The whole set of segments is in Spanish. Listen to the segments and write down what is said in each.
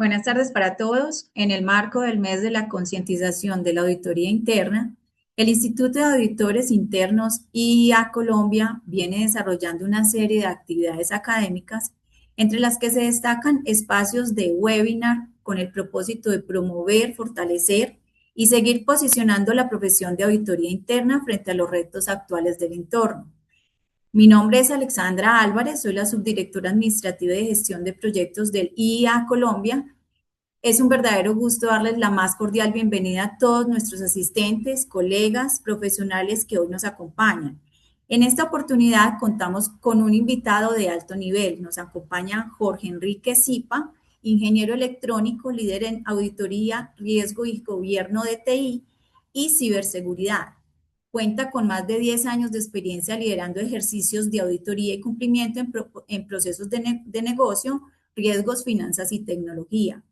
Buenas tardes para todos. En el marco del mes de la concientización de la auditoría interna, el Instituto de Auditores Internos IIA Colombia viene desarrollando una serie de actividades académicas, entre las que se destacan espacios de webinar con el propósito de promover, fortalecer y seguir posicionando la profesión de auditoría interna frente a los retos actuales del entorno. Mi nombre es Alexandra Álvarez, soy la subdirectora administrativa de gestión de proyectos del IIA Colombia. Es un verdadero gusto darles la más cordial bienvenida a todos nuestros asistentes, colegas, profesionales que hoy nos acompañan. En esta oportunidad contamos con un invitado de alto nivel. Nos acompaña Jorge Enrique Zipa, ingeniero electrónico, líder en auditoría, riesgo y gobierno de TI y ciberseguridad. Cuenta con más de 10 años de experiencia liderando ejercicios de auditoría y cumplimiento en procesos de negocio, riesgos, finanzas y tecnología.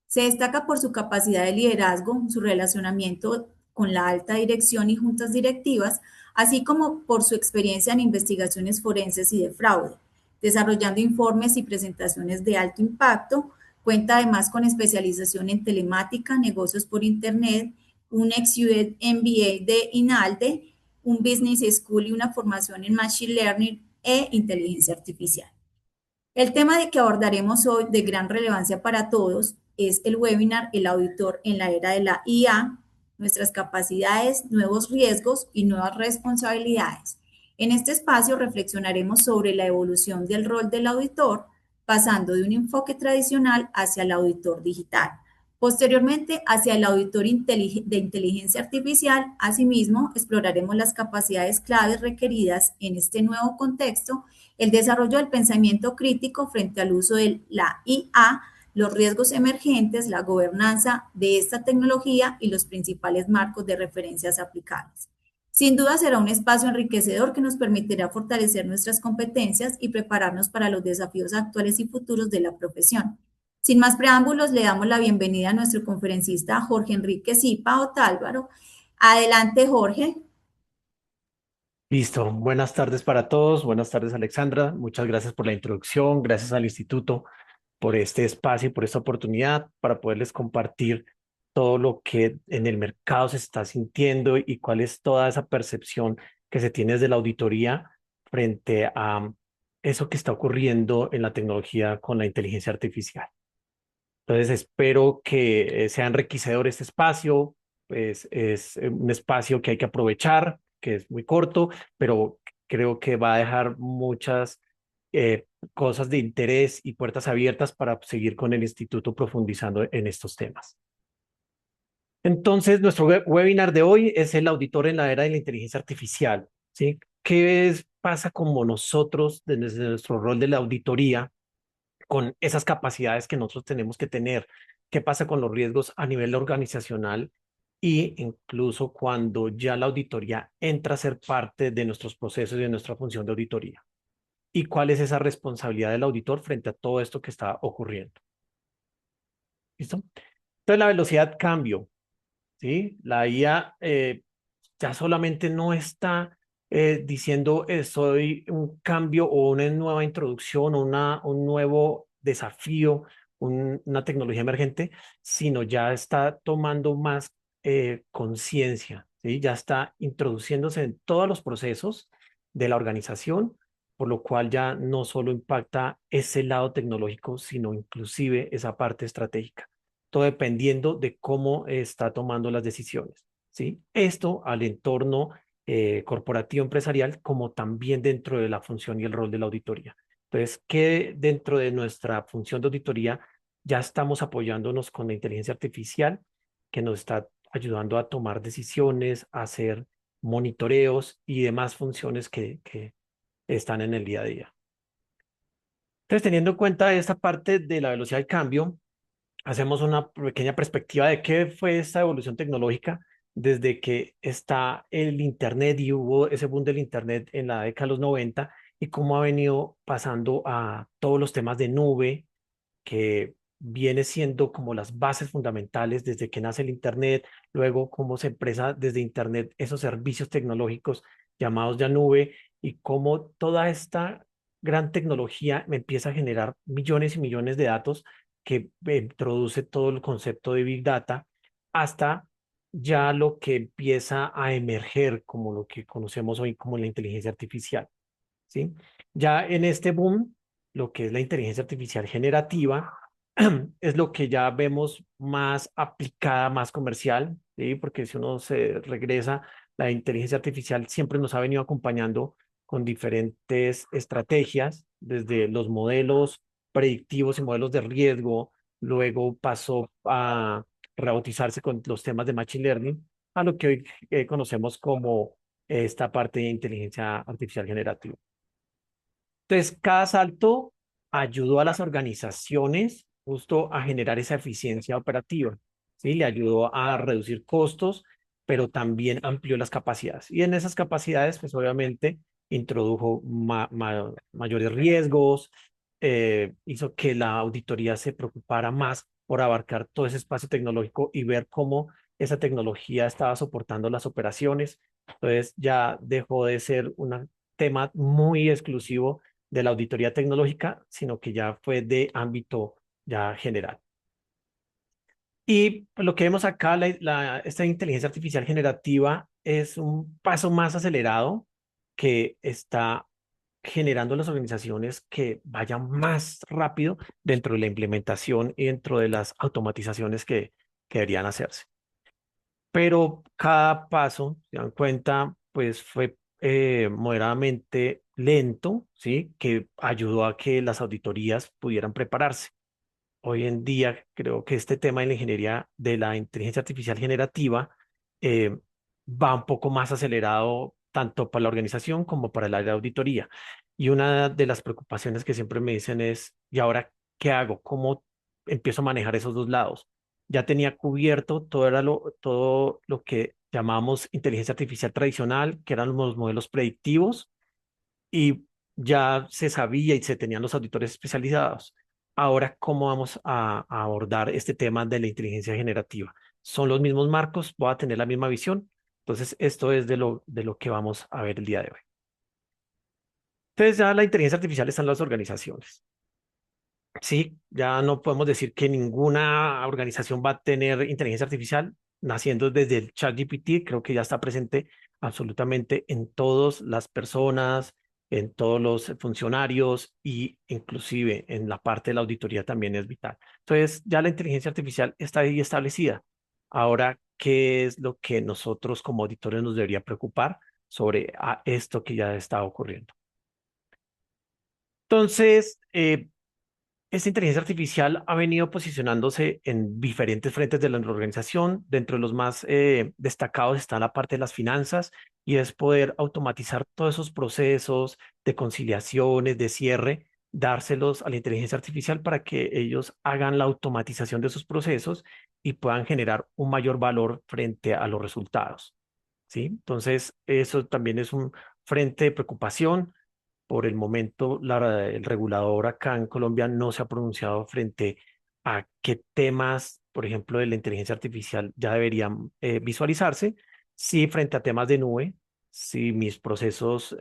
Se destaca por su capacidad de liderazgo, su relacionamiento con la alta dirección y juntas directivas, así como por su experiencia en investigaciones forenses y de fraude, desarrollando informes y presentaciones de alto impacto. Cuenta además con especialización en telemática, negocios por Internet, un ex-UED MBA de INALDE, un Business School y una formación en Machine Learning e Inteligencia Artificial. El tema de que abordaremos hoy, de gran relevancia para todos, es el webinar El auditor en la era de la IA, nuestras capacidades, nuevos riesgos y nuevas responsabilidades. En este espacio reflexionaremos sobre la evolución del rol del auditor, pasando de un enfoque tradicional hacia el auditor digital. Posteriormente, hacia el auditor de inteligencia artificial. Asimismo, exploraremos las capacidades claves requeridas en este nuevo contexto, el desarrollo del pensamiento crítico frente al uso de la IA, los riesgos emergentes, la gobernanza de esta tecnología y los principales marcos de referencias aplicables. Sin duda será un espacio enriquecedor que nos permitirá fortalecer nuestras competencias y prepararnos para los desafíos actuales y futuros de la profesión. Sin más preámbulos, le damos la bienvenida a nuestro conferencista Jorge Enrique Zipa Otálvaro. Adelante, Jorge. Listo. Buenas tardes para todos. Buenas tardes, Alexandra. Muchas gracias por la introducción. Gracias al instituto por este espacio y por esta oportunidad para poderles compartir todo lo que en el mercado se está sintiendo y cuál es toda esa percepción que se tiene desde la auditoría frente a eso que está ocurriendo en la tecnología con la inteligencia artificial. Entonces, espero que sea enriquecedor este espacio. Pues es un espacio que hay que aprovechar, que es muy corto, pero creo que va a dejar muchas cosas de interés y puertas abiertas para seguir con el instituto profundizando en estos temas. Entonces, nuestro webinar de hoy es el auditor en la era de la inteligencia artificial, ¿sí? Pasa como nosotros, desde nuestro rol de la auditoría, con esas capacidades que nosotros tenemos que tener? ¿Qué pasa con los riesgos a nivel organizacional? Y incluso cuando ya la auditoría entra a ser parte de nuestros procesos y de nuestra función de auditoría. ¿Y cuál es esa responsabilidad del auditor frente a todo esto que está ocurriendo? ¿Listo? Entonces, la velocidad de cambio, ¿sí? La IA ya solamente no está diciendo soy un cambio o una nueva introducción o un nuevo desafío, una tecnología emergente, sino ya está tomando más conciencia, ¿sí? Ya está introduciéndose en todos los procesos de la organización, por lo cual ya no solo impacta ese lado tecnológico, sino inclusive esa parte estratégica, todo dependiendo de cómo está tomando las decisiones. ¿Sí? Esto al entorno corporativo empresarial, como también dentro de la función y el rol de la auditoría. Entonces, que dentro de nuestra función de auditoría ya estamos apoyándonos con la inteligencia artificial que nos está ayudando a tomar decisiones, a hacer monitoreos y demás funciones que están en el día a día. Entonces, teniendo en cuenta esta parte de la velocidad del cambio, hacemos una pequeña perspectiva de qué fue esta evolución tecnológica desde que está el Internet y hubo ese boom del Internet en la década de los 90 y cómo ha venido pasando a todos los temas de nube, que viene siendo como las bases fundamentales desde que nace el Internet, luego cómo se expresa desde Internet esos servicios tecnológicos llamados ya nube y cómo toda esta gran tecnología me empieza a generar millones y millones de datos que introduce todo el concepto de Big Data, hasta ya lo que empieza a emerger como lo que conocemos hoy como la inteligencia artificial, ¿sí? Ya en este boom, lo que es la inteligencia artificial generativa, es lo que ya vemos más aplicada, más comercial, ¿sí? Porque si uno se regresa, la inteligencia artificial siempre nos ha venido acompañando con diferentes estrategias, desde los modelos predictivos y modelos de riesgo, luego pasó a rebautizarse con los temas de Machine Learning, a lo que hoy conocemos como esta parte de inteligencia artificial generativa. Entonces, cada salto ayudó a las organizaciones justo a generar esa eficiencia operativa, ¿sí? Le ayudó a reducir costos, pero también amplió las capacidades. Y en esas capacidades, pues obviamente introdujo mayores riesgos, hizo que la auditoría se preocupara más por abarcar todo ese espacio tecnológico y ver cómo esa tecnología estaba soportando las operaciones. Entonces ya dejó de ser un tema muy exclusivo de la auditoría tecnológica, sino que ya fue de ámbito ya general. Y pues, lo que vemos acá, esta inteligencia artificial generativa es un paso más acelerado que está generando las organizaciones que vayan más rápido dentro de la implementación y dentro de las automatizaciones que deberían hacerse. Pero cada paso, se dan cuenta, pues fue moderadamente lento, ¿sí? Que ayudó a que las auditorías pudieran prepararse. Hoy en día creo que este tema de la ingeniería de la inteligencia artificial generativa eh, va un poco más acelerado tanto para la organización como para el área de auditoría. Y una de las preocupaciones que siempre me dicen es, ¿y ahora qué hago? ¿Cómo empiezo a manejar esos dos lados? Ya tenía cubierto todo lo que llamamos inteligencia artificial tradicional, que eran los modelos predictivos, y ya se sabía y se tenían los auditores especializados. Ahora, ¿cómo vamos a abordar este tema de la inteligencia generativa? ¿Son los mismos marcos? ¿Voy a tener la misma visión? Entonces, esto es de lo que vamos a ver el día de hoy. Entonces, ya la inteligencia artificial está en las organizaciones. Sí, ya no podemos decir que ninguna organización va a tener inteligencia artificial naciendo desde el ChatGPT. Creo que ya está presente absolutamente en todas las personas, en todos los funcionarios y inclusive en la parte de la auditoría también es vital. Entonces, ya la inteligencia artificial está ahí establecida. Ahora, ¿qué es lo que nosotros como auditores nos debería preocupar sobre esto que ya está ocurriendo? Entonces, esta inteligencia artificial ha venido posicionándose en diferentes frentes de la organización. Dentro de los más destacados está la parte de las finanzas y es poder automatizar todos esos procesos de conciliaciones, de cierre, dárselos a la inteligencia artificial para que ellos hagan la automatización de esos procesos y puedan generar un mayor valor frente a los resultados. ¿Sí? Entonces, eso también es un frente de preocupación. Por el momento, el regulador acá en Colombia no se ha pronunciado frente a qué temas, por ejemplo, de la inteligencia artificial ya deberían visualizarse. Sí, frente a temas de nube, si mis procesos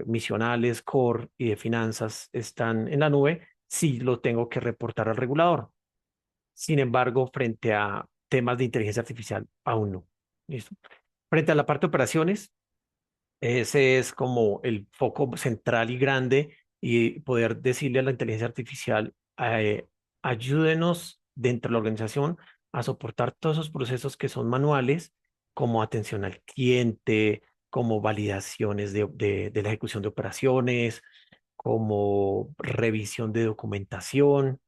misionales, core y de finanzas están en la nube, sí lo tengo que reportar al regulador. Sin embargo, frente a temas de inteligencia artificial, aún no. ¿Listo? Frente a la parte de operaciones, ese es como el foco central y grande y poder decirle a la inteligencia artificial, ayúdenos dentro de la organización a soportar todos esos procesos que son manuales, como atención al cliente, como validaciones de la ejecución de operaciones, como revisión de documentación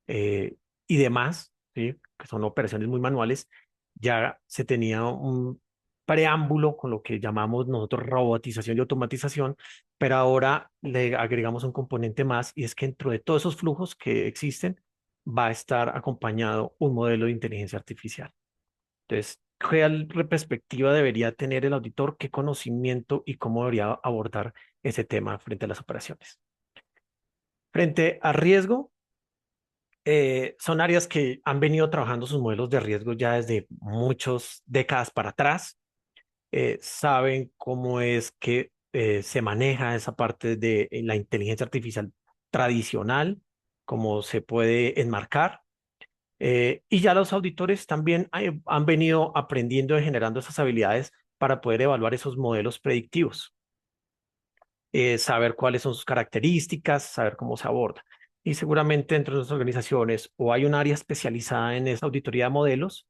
eh, y demás, ¿sí? Que son operaciones muy manuales, ya se tenía un preámbulo con lo que llamamos nosotros robotización y automatización, pero ahora le agregamos un componente más y es que dentro de todos esos flujos que existen va a estar acompañado un modelo de inteligencia artificial. Entonces, perspectiva debería tener el auditor? ¿Qué conocimiento y cómo debería abordar ese tema frente a las operaciones? Frente al riesgo, son áreas que han venido trabajando sus modelos de riesgo ya desde muchas décadas para atrás. Saben cómo es que se maneja esa parte de la inteligencia artificial tradicional, cómo se puede enmarcar. Y ya los auditores también han venido aprendiendo y generando esas habilidades para poder evaluar esos modelos predictivos, saber cuáles son sus características, saber cómo se aborda. Y seguramente dentro de nuestras organizaciones o hay un área especializada en esa auditoría de modelos,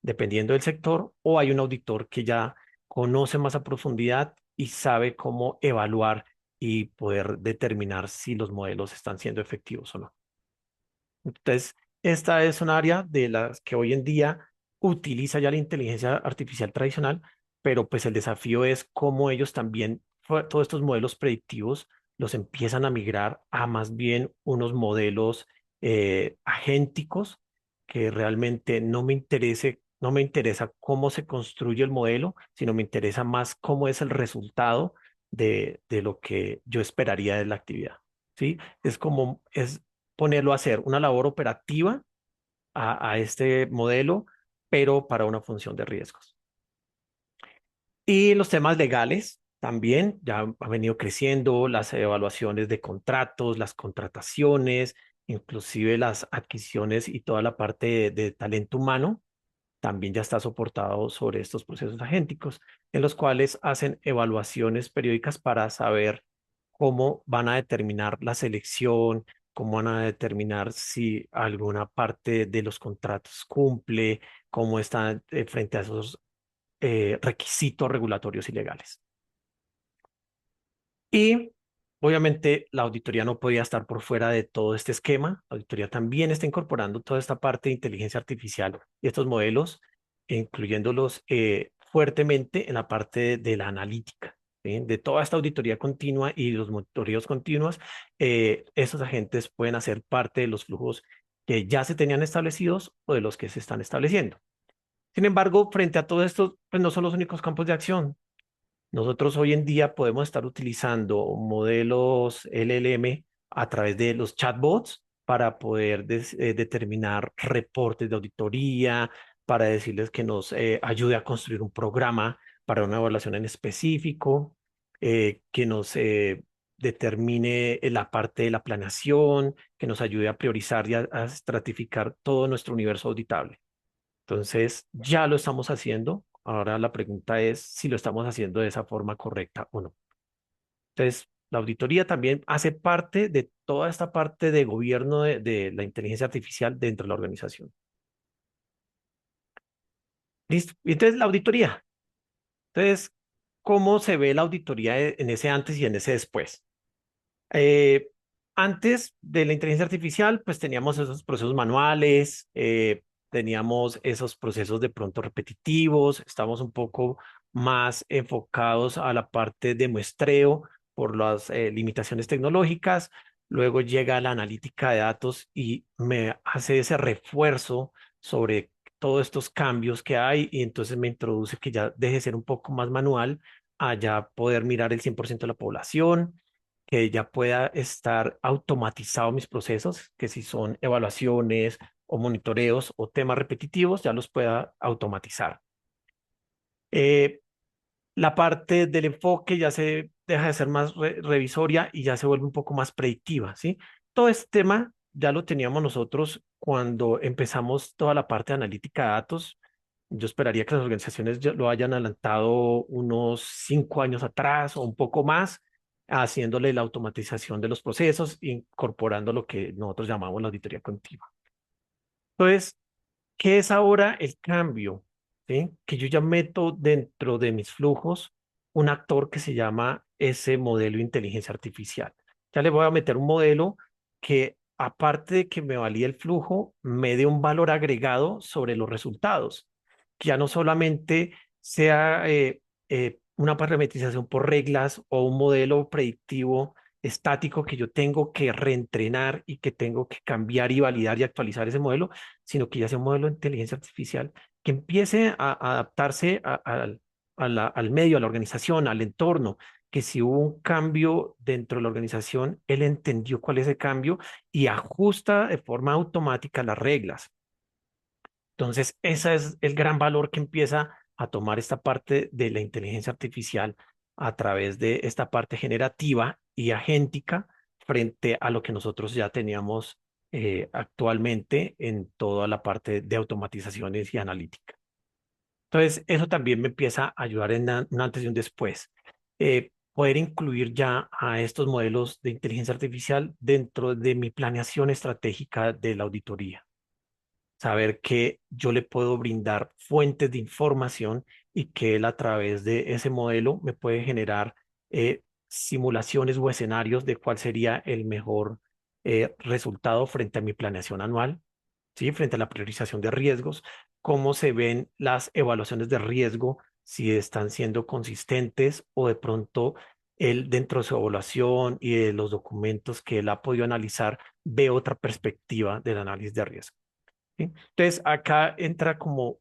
dependiendo del sector, o hay un auditor que ya conoce más a profundidad y sabe cómo evaluar y poder determinar si los modelos están siendo efectivos o no. Entonces, esta es un área de las que hoy en día utiliza ya la inteligencia artificial tradicional, pero pues el desafío es cómo ellos también, todos estos modelos predictivos, los empiezan a migrar a más bien unos modelos agénticos que realmente no me interesa cómo se construye el modelo, sino me interesa más cómo es el resultado de lo que yo esperaría de la actividad. ¿Sí? Es ponerlo a hacer una labor operativa a este modelo, pero para una función de riesgos. Y los temas legales también ya han venido creciendo, las evaluaciones de contratos, las contrataciones, inclusive las adquisiciones y toda la parte de talento humano también ya está soportado sobre estos procesos agénticos, en los cuales hacen evaluaciones periódicas para saber cómo van a determinar la selección, cómo van a determinar si alguna parte de los contratos cumple, cómo están frente a esos requisitos regulatorios y legales. Y obviamente la auditoría no podía estar por fuera de todo este esquema. La auditoría también está incorporando toda esta parte de inteligencia artificial y estos modelos, incluyéndolos fuertemente en la parte de la analítica. ¿Sí? De toda esta auditoría continua y los monitoreos continuos, esos agentes pueden hacer parte de los flujos que ya se tenían establecidos o de los que se están estableciendo. Sin embargo, frente a todo esto, pues no son los únicos campos de acción. Nosotros hoy en día podemos estar utilizando modelos LLM a través de los chatbots para poder determinar reportes de auditoría, para decirles que nos ayude a construir un programa para una evaluación en específico, que nos determine la parte de la planeación, que nos ayude a priorizar y a estratificar todo nuestro universo auditable. Entonces, ya lo estamos haciendo. Ahora la pregunta es si lo estamos haciendo de esa forma correcta o no. Entonces, la auditoría también hace parte de toda esta parte de gobierno de la inteligencia artificial dentro de la organización. Listo. Y entonces, la auditoría. Entonces, ¿cómo se ve la auditoría en ese antes y en ese después? Eh, Antes de la inteligencia artificial, pues teníamos esos procesos manuales, teníamos esos procesos de pronto repetitivos, estamos un poco más enfocados a la parte de muestreo por las limitaciones tecnológicas. Luego llega la analítica de datos y me hace ese refuerzo sobre todos estos cambios que hay y entonces me introduce que ya deje de ser un poco más manual a ya poder mirar el 100% de la población, que ya pueda estar automatizado mis procesos, que si son evaluaciones o monitoreos o temas repetitivos, ya los pueda automatizar. Eh, la parte del enfoque ya se deja de ser más revisoria y ya se vuelve un poco más predictiva, ¿sí? Todo este tema ya lo teníamos nosotros cuando empezamos toda la parte de analítica de datos. Yo esperaría que las organizaciones ya lo hayan adelantado unos 5 años atrás o un poco más, haciéndole la automatización de los procesos, incorporando lo que nosotros llamamos la auditoría continua. Entonces, ¿qué es ahora el cambio? ¿Sí? Que yo ya meto dentro de mis flujos un actor que se llama ese modelo de inteligencia artificial. Ya le voy a meter un modelo que, aparte de que me valide el flujo, me dé un valor agregado sobre los resultados. Que ya no solamente sea una parametrización por reglas o un modelo predictivo estático que yo tengo que reentrenar y que tengo que cambiar y validar y actualizar ese modelo, sino que ya sea un modelo de inteligencia artificial que empiece a adaptarse al medio, a la organización, al entorno, que si hubo un cambio dentro de la organización, él entendió cuál es el cambio y ajusta de forma automática las reglas. Entonces, ese es el gran valor que empieza a tomar esta parte de la inteligencia artificial a través de esta parte generativa y agéntica frente a lo que nosotros ya teníamos actualmente en toda la parte de automatizaciones y analítica. Entonces, eso también me empieza a ayudar en un antes y un después. Poder incluir ya a estos modelos de inteligencia artificial dentro de mi planeación estratégica de la auditoría. Saber que yo le puedo brindar fuentes de información y que él a través de ese modelo me puede generar simulaciones o escenarios de cuál sería el mejor resultado frente a mi planeación anual, ¿sí? Frente a la priorización de riesgos, cómo se ven las evaluaciones de riesgo, si están siendo consistentes o de pronto él dentro de su evaluación y de los documentos que él ha podido analizar ve otra perspectiva del análisis de riesgo. ¿Sí? Entonces, acá entra como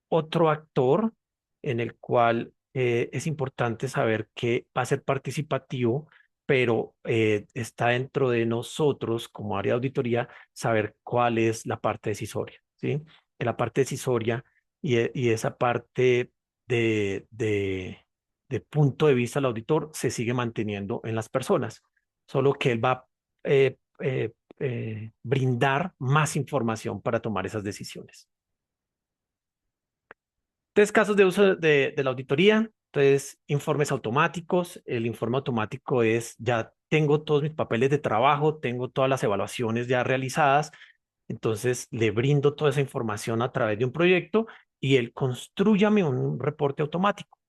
otro actor en el cual es importante saber que va a ser participativo, pero está dentro de nosotros como área de auditoría saber cuál es la parte decisoria, ¿sí? Que la parte decisoria y esa parte de, de, de punto de vista del auditor se sigue manteniendo en las personas, solo que él va a brindar más información para tomar esas decisiones. Tres casos de uso de la auditoría. Entonces, informes automáticos. El informe automático es, ya tengo todos mis papeles de trabajo, tengo todas las evaluaciones ya realizadas, entonces le brindo toda esa información a través de un proyecto y él construyame un reporte automático,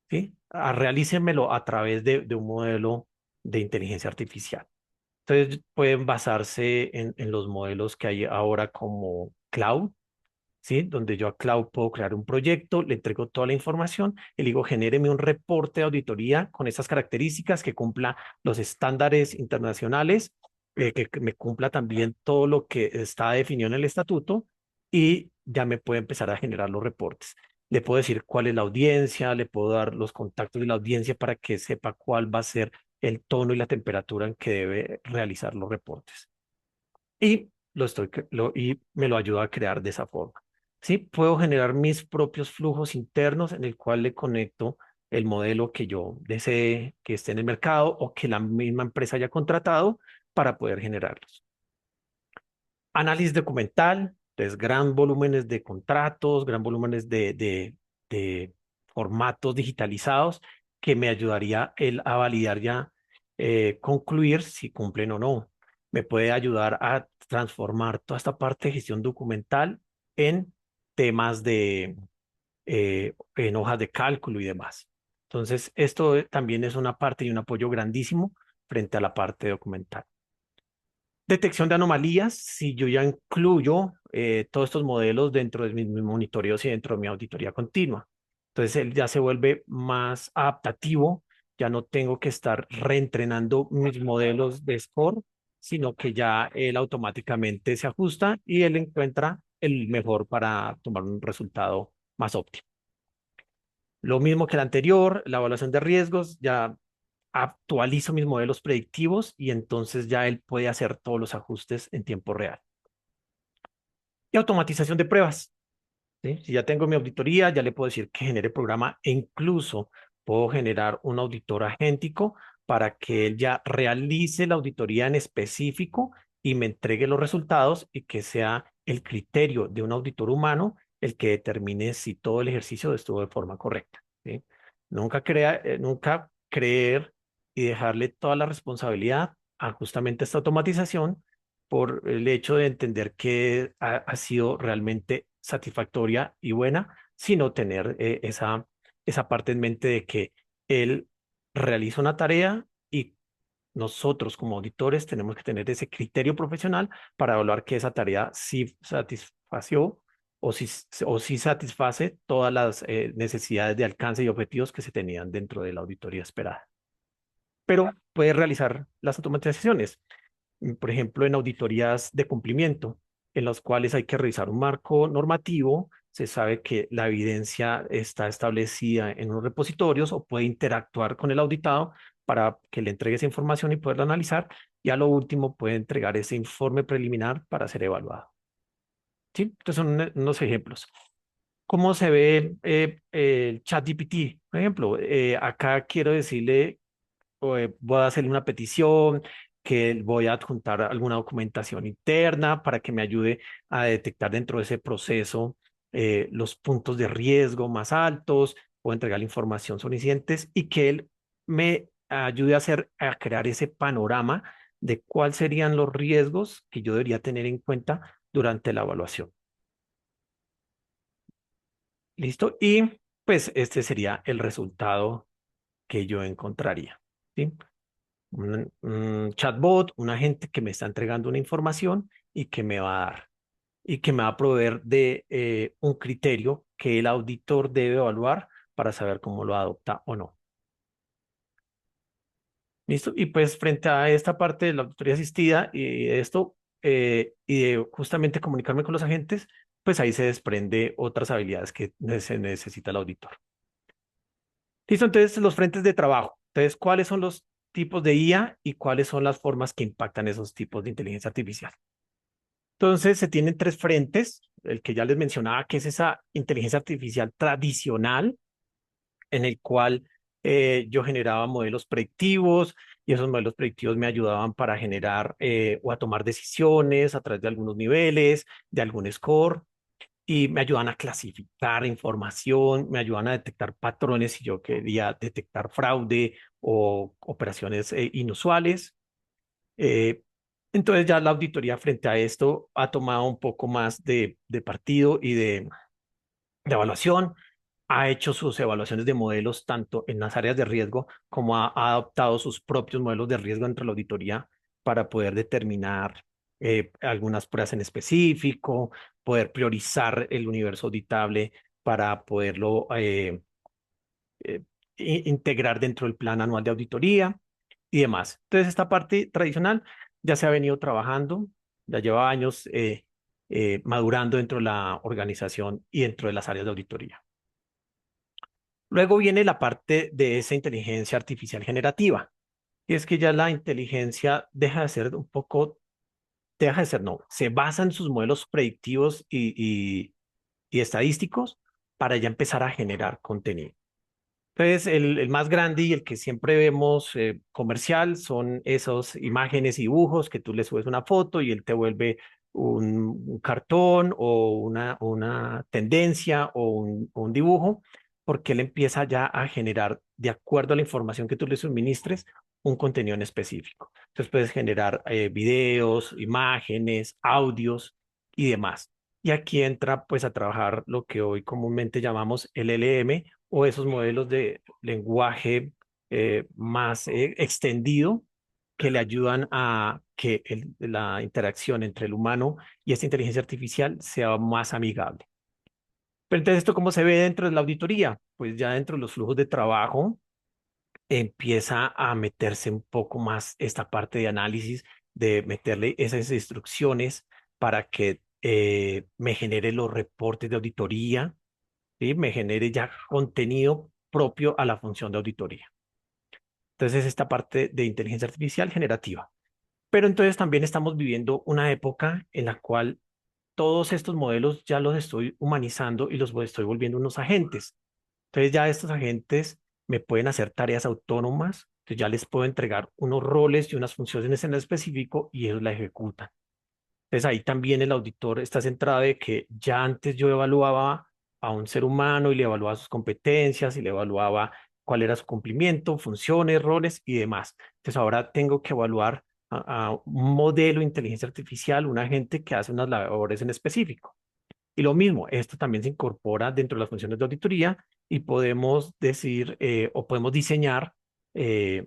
¿sí? Realícenmelo a través de un modelo de inteligencia artificial. Entonces, pueden basarse en los modelos que hay ahora como Cloud, ¿sí? Donde yo a Cloud puedo crear un proyecto, le entrego toda la información y le digo, genéreme un reporte de auditoría con esas características que cumpla los estándares internacionales, que me cumpla también todo lo que está definido en el estatuto y ya me puede empezar a generar los reportes. Le puedo decir cuál es la audiencia, le puedo dar los contactos de la audiencia para que sepa cuál va a ser el tono y la temperatura en que debe realizar los reportes y y me lo ayuda a crear de esa forma. Sí, puedo generar mis propios flujos internos en el cual le conecto el modelo que yo desee que esté en el mercado o que la misma empresa haya contratado para poder generarlos. Análisis documental, entonces gran volúmenes de contratos, gran volúmenes de formatos digitalizados que me ayudaría él a validar ya, concluir si cumplen o no. Me puede ayudar a transformar toda esta parte de gestión documental en temas en hojas de cálculo y demás. Entonces, esto también es una parte y un apoyo grandísimo frente a la parte documental. Detección de anomalías, si yo ya incluyo todos estos modelos dentro de mis monitoreos y dentro de mi auditoría continua. Entonces él ya se vuelve más adaptativo, ya no tengo que estar reentrenando mis modelos de score, sino que ya él automáticamente se ajusta y él encuentra el mejor para tomar un resultado más óptimo. Lo mismo que el anterior, la evaluación de riesgos, ya actualizo mis modelos predictivos y entonces ya él puede hacer todos los ajustes en tiempo real. Y automatización de pruebas, ¿sí? Si ya tengo mi auditoría, ya le puedo decir que genere programa e incluso puedo generar un auditor agéntico para que él ya realice la auditoría en específico y me entregue los resultados y que sea el criterio de un auditor humano el que determine si todo el ejercicio estuvo de forma correcta, ¿sí? Nunca creer y dejarle toda la responsabilidad a justamente esta automatización por el hecho de entender que ha sido realmente satisfactoria y buena, sino tener esa parte en mente de que él realiza una tarea y nosotros como auditores tenemos que tener ese criterio profesional para evaluar que esa tarea sí satisfació o si satisface todas las necesidades de alcance y objetivos que se tenían dentro de la auditoría esperada. Pero puede realizar las automatizaciones, por ejemplo, en auditorías de cumplimiento, en las cuales hay que revisar un marco normativo, se sabe que la evidencia está establecida en unos repositorios o puede interactuar con el auditado para que le entregue esa información y poderla analizar, y a lo último puede entregar ese informe preliminar para ser evaluado. ¿Sí? Entonces son unos ejemplos. ¿Cómo se ve el ChatGPT? Por ejemplo, acá quiero decirle, voy a hacerle una petición, que voy a adjuntar alguna documentación interna para que me ayude a detectar dentro de ese proceso los puntos de riesgo más altos, o entregar información suficientes y que él me ayude a crear ese panorama de cuáles serían los riesgos que yo debería tener en cuenta durante la evaluación. ¿Listo? Y pues este sería el resultado que yo encontraría. ¿Sí? Un chatbot, un agente que me está entregando una información y que me va a dar y que me va a proveer de un criterio que el auditor debe evaluar para saber cómo lo adopta o no. ¿Listo? Y pues frente a esta parte de la auditoría asistida y de esto, y de justamente comunicarme con los agentes, pues ahí se desprende otras habilidades que se necesita el auditor. ¿Listo? Entonces, los frentes de trabajo. Entonces, ¿cuáles son los tipos de IA y cuáles son las formas que impactan esos tipos de inteligencia artificial? Entonces, se tienen tres frentes, el que ya les mencionaba, que es esa inteligencia artificial tradicional, en el cual yo generaba modelos predictivos y esos modelos predictivos me ayudaban para generar o a tomar decisiones a través de algunos niveles, de algún score, y me ayudan a clasificar información, me ayudan a detectar patrones si yo quería detectar fraude o operaciones inusuales. Eh, entonces ya la auditoría frente a esto ha tomado un poco más de partido y de evaluación, ha hecho sus evaluaciones de modelos tanto en las áreas de riesgo como ha adoptado sus propios modelos de riesgo entre la auditoría para poder determinar algunas pruebas en específico, poder priorizar el universo auditable para poderlo eh, integrar dentro del plan anual de auditoría y demás. Entonces, esta parte tradicional ya se ha venido trabajando, ya lleva años madurando dentro de la organización y dentro de las áreas de auditoría. Luego viene la parte de esa inteligencia artificial generativa, y es que ya la inteligencia deja de ser un poco, deja de ser, no, se basa en sus modelos predictivos y estadísticos para ya empezar a generar contenido. Entonces, el más grande y el que siempre vemos comercial son esos imágenes y dibujos que tú le subes una foto y él te vuelve un cartón o una tendencia o un dibujo, porque él empieza ya a generar, de acuerdo a la información que tú le suministres, un contenido en específico. Entonces, puedes generar videos, imágenes, audios y demás. Y aquí entra pues a trabajar lo que hoy comúnmente llamamos LLM o esos modelos de lenguaje más extendido que le ayudan a que la interacción entre el humano y esta inteligencia artificial sea más amigable. Pero entonces, ¿esto cómo se ve dentro de la auditoría? Pues ya dentro de los flujos de trabajo empieza a meterse un poco más esta parte de análisis, de meterle esas instrucciones para que me genere los reportes de auditoría, ¿sí? Me genere ya contenido propio a la función de auditoría. Entonces, esta parte de inteligencia artificial generativa. Pero entonces también estamos viviendo una época en la cual todos estos modelos ya los estoy humanizando y los estoy volviendo unos agentes. Entonces ya estos agentes me pueden hacer tareas autónomas, entonces ya les puedo entregar unos roles y unas funciones en específico y ellos la ejecutan. Entonces ahí también el auditor está centrado de que ya antes yo evaluaba a un ser humano y le evaluaba sus competencias y le evaluaba cuál era su cumplimiento, funciones, roles y demás. Entonces ahora tengo que evaluar a un modelo de inteligencia artificial, un agente que hace unas labores en específico. Y lo mismo, esto también se incorpora dentro de las funciones de auditoría y podemos decir o podemos diseñar eh,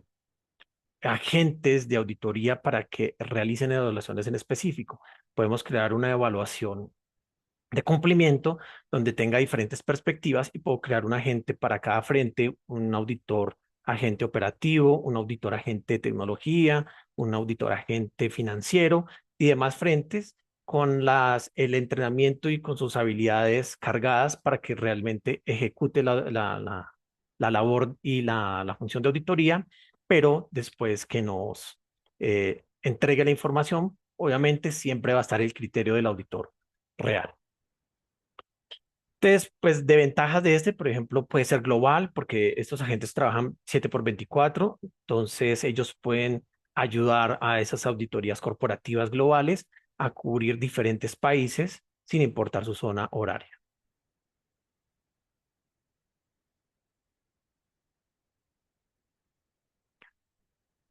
agentes de auditoría para que realicen evaluaciones en específico. Podemos crear una evaluación de cumplimiento donde tenga diferentes perspectivas y puedo crear un agente para cada frente, un auditor agente operativo, un auditor agente de tecnología, un auditor agente financiero y demás frentes con el entrenamiento y con sus habilidades cargadas para que realmente ejecute la labor y la función de auditoría, pero después que nos entregue la información, obviamente siempre va a estar el criterio del auditor real. Entonces, pues de ventajas de este, por ejemplo, puede ser global, porque estos agentes trabajan 7 por 24, entonces ellos pueden ayudar a esas auditorías corporativas globales a cubrir diferentes países sin importar su zona horaria.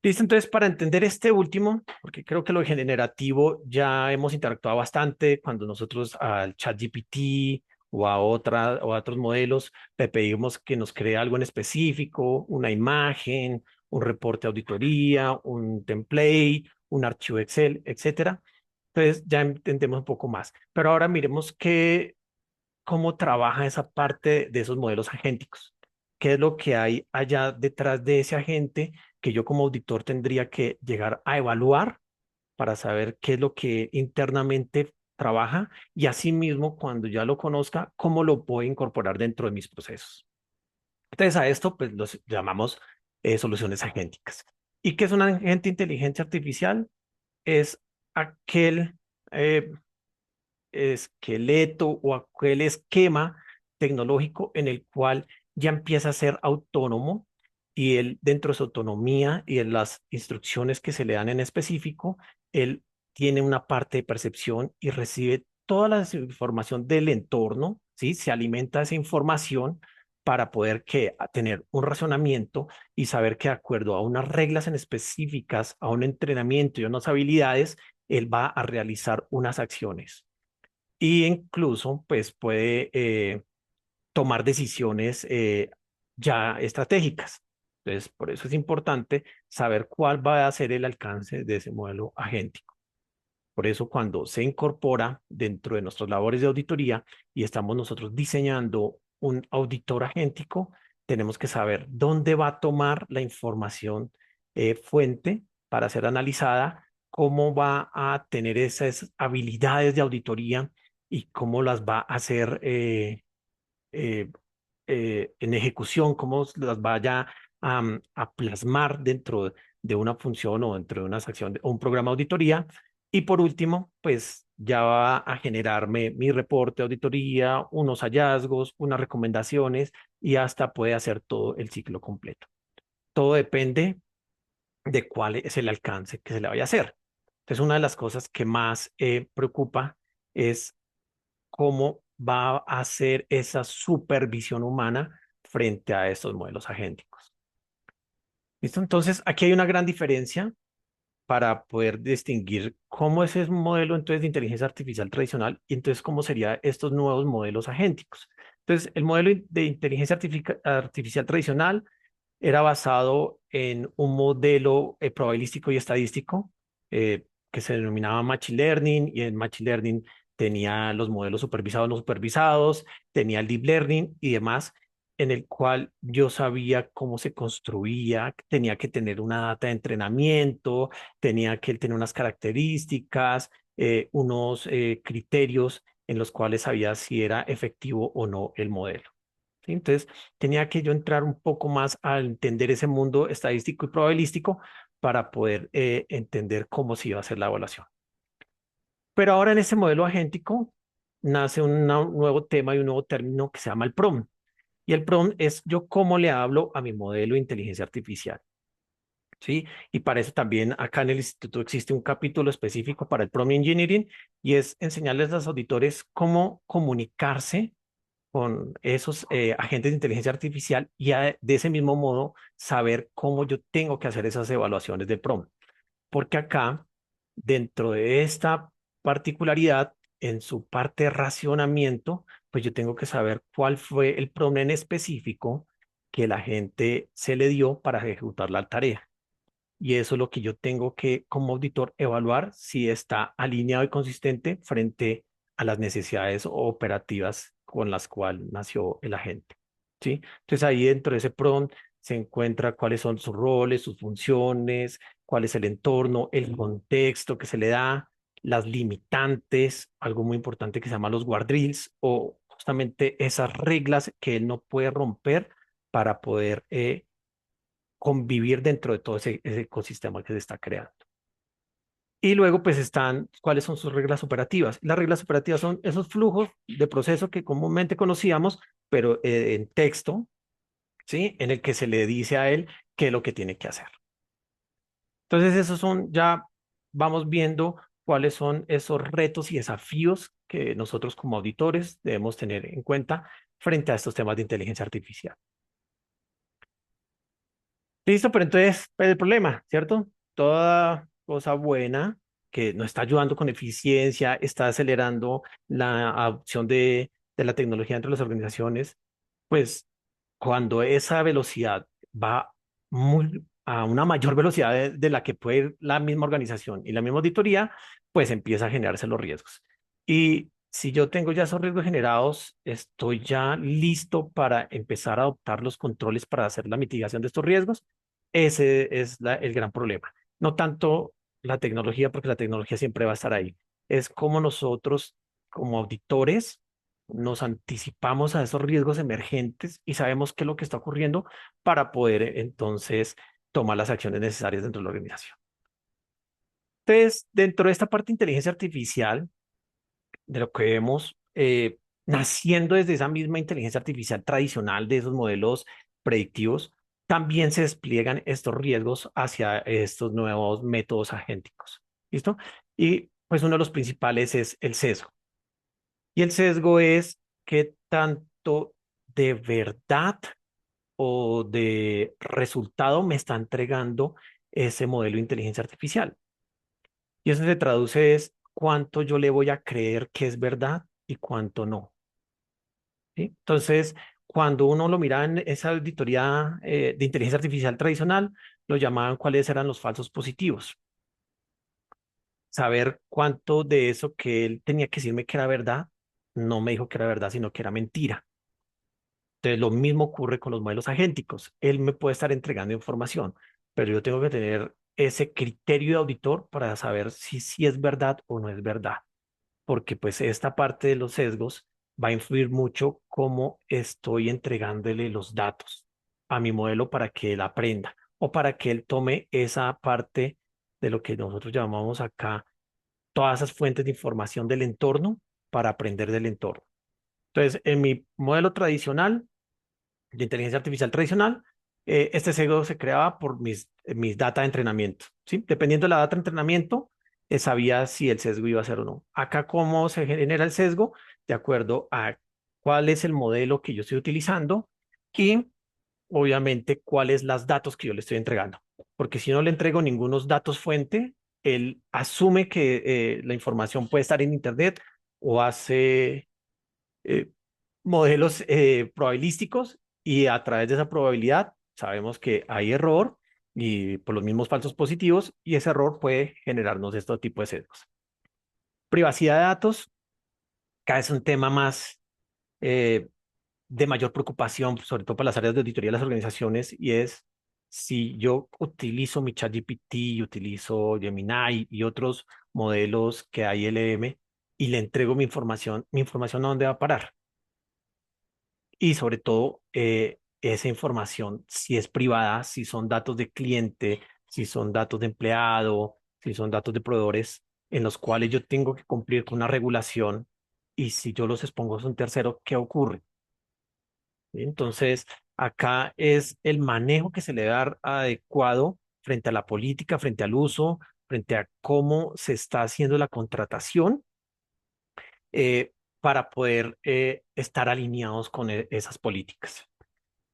Listo, entonces para entender este último, porque creo que lo generativo ya hemos interactuado bastante cuando nosotros al ChatGPT o o a otros modelos le pedimos que nos cree algo en específico, una imagen, un reporte de auditoría, un template, un archivo Excel, etcétera. Entonces ya entendemos un poco más. Pero ahora miremos cómo trabaja esa parte de esos modelos agénticos. ¿Qué es lo que hay allá detrás de ese agente que yo como auditor tendría que llegar a evaluar para saber qué es lo que internamente trabaja y asimismo, cuando ya lo conozca, cómo lo puedo incorporar dentro de mis procesos? Entonces a esto pues los llamamos soluciones agénticas. ¿Y qué es un agente de inteligencia artificial? Es aquel eh, esqueleto o aquel esquema tecnológico en el cual ya empieza a ser autónomo y él, dentro de su autonomía y en las instrucciones que se le dan en específico, él tiene una parte de percepción y recibe toda la información del entorno, ¿sí? Se alimenta de esa información para poder tener un razonamiento y saber que de acuerdo a unas reglas en específicas, a un entrenamiento y a unas habilidades, él va a realizar unas acciones y incluso pues puede tomar decisiones ya estratégicas. Entonces, por eso es importante saber cuál va a ser el alcance de ese modelo agéntico. Por eso cuando se incorpora dentro de nuestras labores de auditoría y estamos nosotros diseñando un auditor agéntico, tenemos que saber dónde va a tomar la información fuente para ser analizada, cómo va a tener esas habilidades de auditoría y cómo las va a hacer eh, en ejecución, cómo las vaya a plasmar dentro de una función o dentro de una sección o un programa de auditoría. Y por último, pues ya va a generarme mi reporte de auditoría, unos hallazgos, unas recomendaciones y hasta puede hacer todo el ciclo completo. Todo depende de cuál es el alcance que se le vaya a hacer. Entonces, una de las cosas que más preocupa es cómo va a hacer esa supervisión humana frente a estos modelos agénticos. ¿Listo? Entonces, aquí hay una gran diferencia para poder distinguir cómo es ese modelo entonces de inteligencia artificial tradicional y entonces cómo serían estos nuevos modelos agénticos. Entonces, el modelo de inteligencia artificial tradicional era basado en un modelo probabilístico y estadístico que se denominaba Machine Learning, y en Machine Learning tenía los modelos supervisados, no supervisados, tenía el Deep Learning y demás, en el cual yo sabía cómo se construía, tenía que tener una data de entrenamiento, tenía que tener unas características, unos criterios en los cuales sabía si era efectivo o no el modelo. ¿Sí? Entonces, tenía que yo entrar un poco más a entender ese mundo estadístico y probabilístico para poder entender cómo se iba a hacer la evaluación. Pero ahora en ese modelo agéntico nace un nuevo tema y un nuevo término que se llama el prompt. Y el prompt es yo cómo le hablo a mi modelo de inteligencia artificial. ¿Sí? Y para eso también acá en el instituto existe un capítulo específico para el prompt engineering y es enseñarles a los auditores cómo comunicarse con esos agentes de inteligencia artificial y de ese mismo modo saber cómo yo tengo que hacer esas evaluaciones de prompt. Porque acá, dentro de esta particularidad, en su parte de racionamiento, pues yo tengo que saber cuál fue el prompt en específico que la gente se le dio para ejecutar la tarea. Y eso es lo que yo tengo que, como auditor, evaluar si está alineado y consistente frente a las necesidades operativas con las cuales nació el agente. ¿Sí? Entonces ahí dentro de ese prompt se encuentra cuáles son sus roles, sus funciones, cuál es el entorno, el contexto que se le da, las limitantes, algo muy importante que se llama los guardrails o justamente esas reglas que él no puede romper para poder convivir dentro de todo ese ecosistema que se está creando. Y luego pues están cuáles son sus reglas operativas. Las reglas operativas son esos flujos de proceso que comúnmente conocíamos, pero en texto, ¿sí? En el que se le dice a él qué es lo que tiene que hacer. Entonces, esos son ya, vamos viendo cuáles son esos retos y desafíos que nosotros como auditores debemos tener en cuenta frente a estos temas de inteligencia artificial. Listo, pero entonces, pues, el problema, ¿cierto? Toda cosa buena que nos está ayudando con eficiencia, está acelerando la adopción de la tecnología entre las organizaciones, pues cuando esa velocidad va a una mayor velocidad de la que puede ir la misma organización y la misma auditoría, pues empieza a generarse los riesgos. Y si yo tengo ya esos riesgos generados, estoy ya listo para empezar a adoptar los controles para hacer la mitigación de estos riesgos. Ese es el gran problema. No tanto la tecnología, porque la tecnología siempre va a estar ahí. Es como nosotros, como auditores, nos anticipamos a esos riesgos emergentes y sabemos qué es lo que está ocurriendo para poder entonces tomar las acciones necesarias dentro de la organización. Entonces, dentro de esta parte de inteligencia artificial, de lo que vemos naciendo desde esa misma inteligencia artificial tradicional, de esos modelos predictivos, también se despliegan estos riesgos hacia estos nuevos métodos agénticos. ¿Listo? Y pues uno de los principales es el sesgo. Y el sesgo es qué tanto de verdad o de resultado me está entregando ese modelo de inteligencia artificial. Y eso se traduce es cuánto yo le voy a creer que es verdad y cuánto no. ¿Sí? Entonces, cuando uno lo mira en esa auditoría de inteligencia artificial tradicional, lo llamaban cuáles eran los falsos positivos. Saber cuánto de eso que él tenía que decirme que era verdad, no me dijo que era verdad, sino que era mentira. Entonces, lo mismo ocurre con los modelos agénticos. Él me puede estar entregando información, pero yo tengo que tener ese criterio de auditor para saber si es verdad o no es verdad, porque pues esta parte de los sesgos va a influir mucho cómo estoy entregándole los datos a mi modelo para que él aprenda o para que él tome esa parte de lo que nosotros llamamos acá todas esas fuentes de información del entorno para aprender del entorno. Entonces, en mi modelo tradicional, de inteligencia artificial tradicional, este sesgo se creaba por mis data de entrenamiento, ¿sí? Dependiendo de la data de entrenamiento, sabía si el sesgo iba a ser o no. Acá, ¿cómo se genera el sesgo? De acuerdo a cuál es el modelo que yo estoy utilizando y, obviamente, cuáles las datos que yo le estoy entregando. Porque si no le entrego ningunos datos fuente, él asume que la información puede estar en Internet o hace eh, modelos probabilísticos y a través de esa probabilidad sabemos que hay error y por los mismos falsos positivos y ese error puede generarnos este tipo de sesgos. Privacidad de datos, cada vez un tema más eh, de mayor preocupación, sobre todo para las áreas de auditoría de las organizaciones, y es si yo utilizo mi ChatGPT, utilizo Gemini y otros modelos que hay LM y le entrego mi información a dónde va a parar. Y sobre todo, esa información, si es privada, si son datos de cliente, si son datos de empleado, si son datos de proveedores, en los cuales yo tengo que cumplir con una regulación y si yo los expongo a un tercero, ¿qué ocurre? ¿Sí? Entonces, acá es el manejo que se le da adecuado frente a la política, frente al uso, frente a cómo se está haciendo la contratación eh, para poder estar alineados con esas políticas.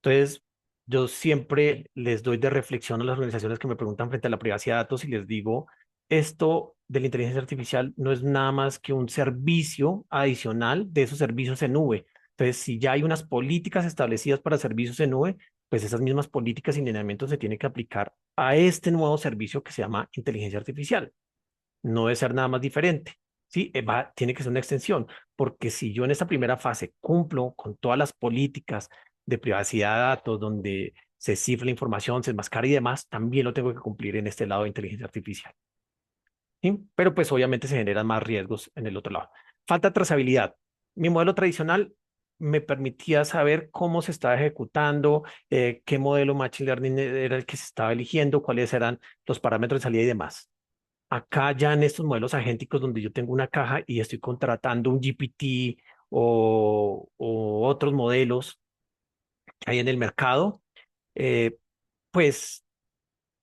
Entonces, yo siempre les doy de reflexión a las organizaciones que me preguntan frente a la privacidad de datos y les digo, esto de la inteligencia artificial no es nada más que un servicio adicional de esos servicios en nube. Entonces, si ya hay unas políticas establecidas para servicios en nube, pues esas mismas políticas y lineamientos se tienen que aplicar a este nuevo servicio que se llama inteligencia artificial. No debe ser nada más diferente. Sí, tiene que ser una extensión, porque si yo en esta primera fase cumplo con todas las políticas de privacidad de datos, donde se cifra la información, se enmascara y demás, también lo tengo que cumplir en este lado de inteligencia artificial. ¿Sí? Pero pues obviamente se generan más riesgos en el otro lado. Falta trazabilidad. Mi modelo tradicional me permitía saber cómo se estaba ejecutando, qué modelo Machine Learning era el que se estaba eligiendo, cuáles eran los parámetros de salida y demás. Acá ya en estos modelos agénticos donde yo tengo una caja y estoy contratando un GPT o otros modelos que hay en el mercado, eh, pues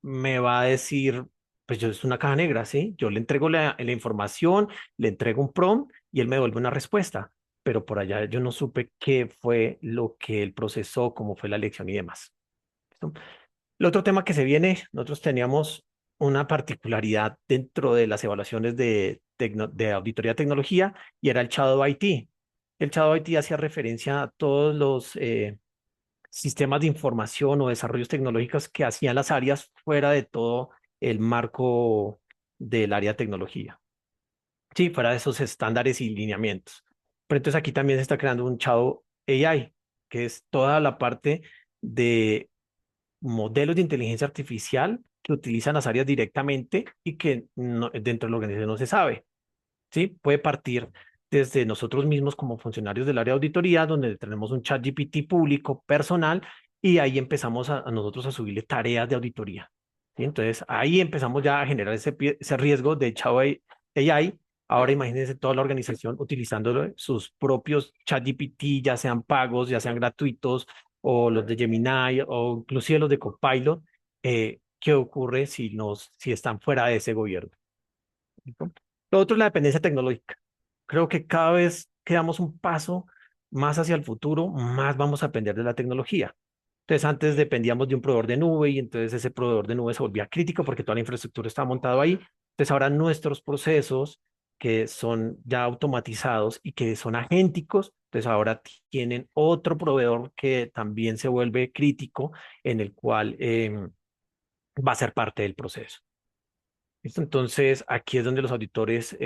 me va a decir pues yo es una caja negra, ¿sí? Yo le entrego la información, le entrego un prompt y él me devuelve una respuesta, pero por allá yo no supe qué fue lo que él procesó, cómo fue la lección y demás. ¿Listo? El otro tema que se viene, nosotros teníamos una particularidad dentro de las evaluaciones de auditoría de tecnología y era el Shadow IT. El Shadow IT hacía referencia a todos los sistemas de información o desarrollos tecnológicos que hacían las áreas fuera de todo el marco del área de tecnología. Sí, fuera de esos estándares y lineamientos. Pero entonces aquí también se está creando un Shadow AI, que es toda la parte de modelos de inteligencia artificial que utilizan las áreas directamente y que dentro de la organización no se sabe. ¿Sí? Puede partir desde nosotros mismos como funcionarios del área de auditoría, donde tenemos un chat GPT público, personal, y ahí empezamos a nosotros a subirle tareas de auditoría. ¿Sí? Entonces, ahí empezamos ya a generar ese riesgo de chavo AI. Ahora imagínense toda la organización utilizando sus propios chat GPT, ya sean pagos, ya sean gratuitos, o los de Gemini, o inclusive los de Copilot. ¿Qué ocurre si están fuera de ese gobierno? ¿Listo? Lo otro es la dependencia tecnológica. Creo que cada vez que damos un paso más hacia el futuro, más vamos a depender de la tecnología. Entonces, antes dependíamos de un proveedor de nube y entonces ese proveedor de nube se volvía crítico porque toda la infraestructura estaba montada ahí. Entonces, ahora nuestros procesos que son ya automatizados y que son agénticos, entonces ahora tienen otro proveedor que también se vuelve crítico en el cual va a ser parte del proceso. ¿Listo? Entonces, aquí es donde los auditores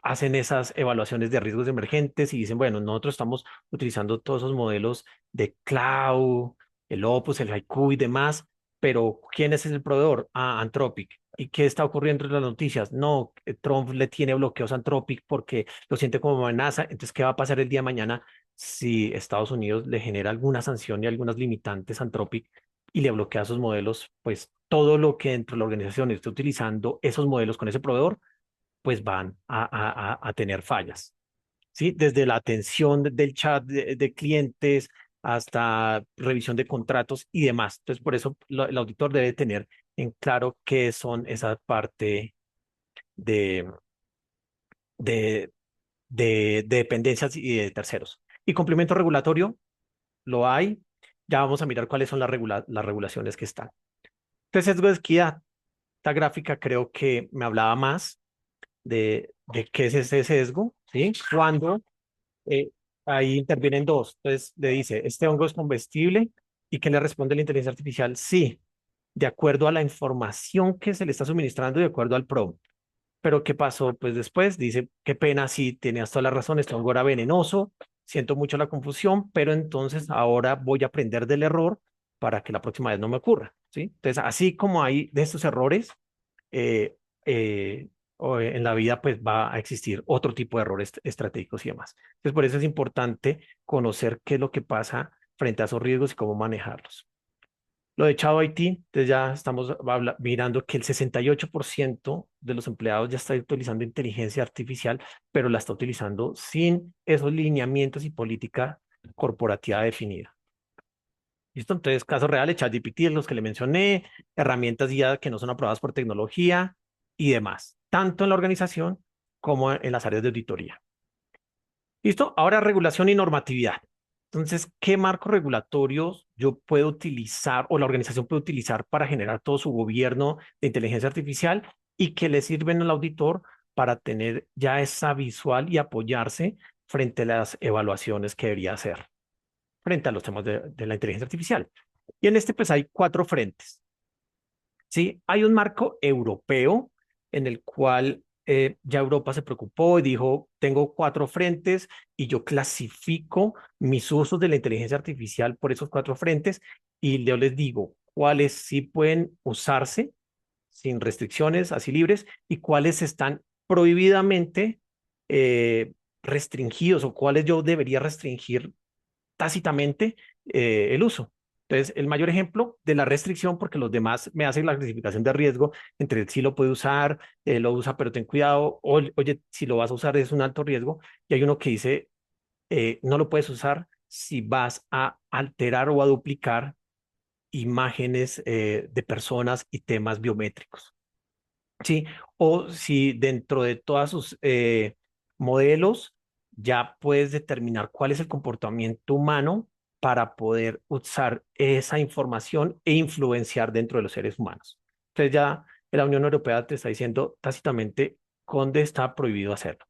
hacen esas evaluaciones de riesgos emergentes y dicen, bueno, nosotros estamos utilizando todos esos modelos de cloud, el Opus, el Haiku y demás, pero ¿quién es el proveedor? Ah, Anthropic. ¿Y qué está ocurriendo en las noticias? No, Trump le tiene bloqueos a Anthropic porque lo siente como amenaza. Entonces, ¿qué va a pasar el día de mañana si Estados Unidos le genera alguna sanción y algunas limitantes a Anthropic y le bloquea esos modelos? Pues todo lo que dentro de la organización esté utilizando esos modelos con ese proveedor, pues van a tener fallas, ¿sí? Desde la atención del chat de clientes hasta revisión de contratos y demás. Entonces, por eso el auditor debe tener en claro qué son esa parte de, de, de dependencias y de terceros. Y complemento regulatorio, lo hay. Ya vamos a mirar cuáles son las regulaciones que están. Entonces, sesgo de esquina. Esta gráfica creo que me hablaba más de qué es ese sesgo, ¿sí? Cuando eh, ahí intervienen dos. Entonces le dice, ¿este hongo es comestible? ¿Y qué le responde la inteligencia artificial? Sí, de acuerdo a la información que se le está suministrando, de acuerdo al prompt. Pero ¿qué pasó? Pues después dice, qué pena, sí, tenías toda la razón, este hongo era venenoso, siento mucho la confusión, pero entonces ahora voy a aprender del error para que la próxima vez no me ocurra, ¿sí? Entonces, así como hay de estos errores, eh, en la vida pues va a existir otro tipo de errores estratégicos y demás. Entonces, por eso es importante conocer qué es lo que pasa frente a esos riesgos y cómo manejarlos. Lo de Chavo IT, entonces ya estamos mirando que el 68% de los empleados ya está utilizando inteligencia artificial, pero la está utilizando sin esos lineamientos y política corporativa definida. ¿Listo? Entonces, casos reales, ChatGPT, los que le mencioné, herramientas ya que no son aprobadas por tecnología y demás, tanto en la organización como en las áreas de auditoría. ¿Listo? Ahora regulación y normatividad. Entonces, ¿qué marcos regulatorios yo puedo utilizar o la organización puede utilizar para generar todo su gobierno de inteligencia artificial y que le sirven al auditor para tener ya esa visual y apoyarse frente a las evaluaciones que debería hacer frente a los temas de la inteligencia artificial? Y en este, pues hay cuatro frentes. ¿Sí? Hay un marco europeo en el cual ya Europa se preocupó y dijo, tengo cuatro frentes y yo clasifico mis usos de la inteligencia artificial por esos cuatro frentes y yo les digo cuáles sí pueden usarse sin restricciones, así libres, y cuáles están prohibidamente eh, restringidos o cuáles yo debería restringir tácitamente el uso. Entonces, el mayor ejemplo de la restricción, porque los demás me hacen la clasificación de riesgo entre si lo puede usar, lo usa, pero ten cuidado, o, oye, si lo vas a usar es un alto riesgo, y hay uno que dice, no lo puedes usar si vas a alterar o a duplicar imágenes de personas y temas biométricos. ¿sí? O si dentro de todas sus modelos ya puedes determinar cuál es el comportamiento humano para poder usar esa información e influenciar dentro de los seres humanos. Entonces ya la Unión Europea te está diciendo tácitamente dónde está prohibido hacerlo.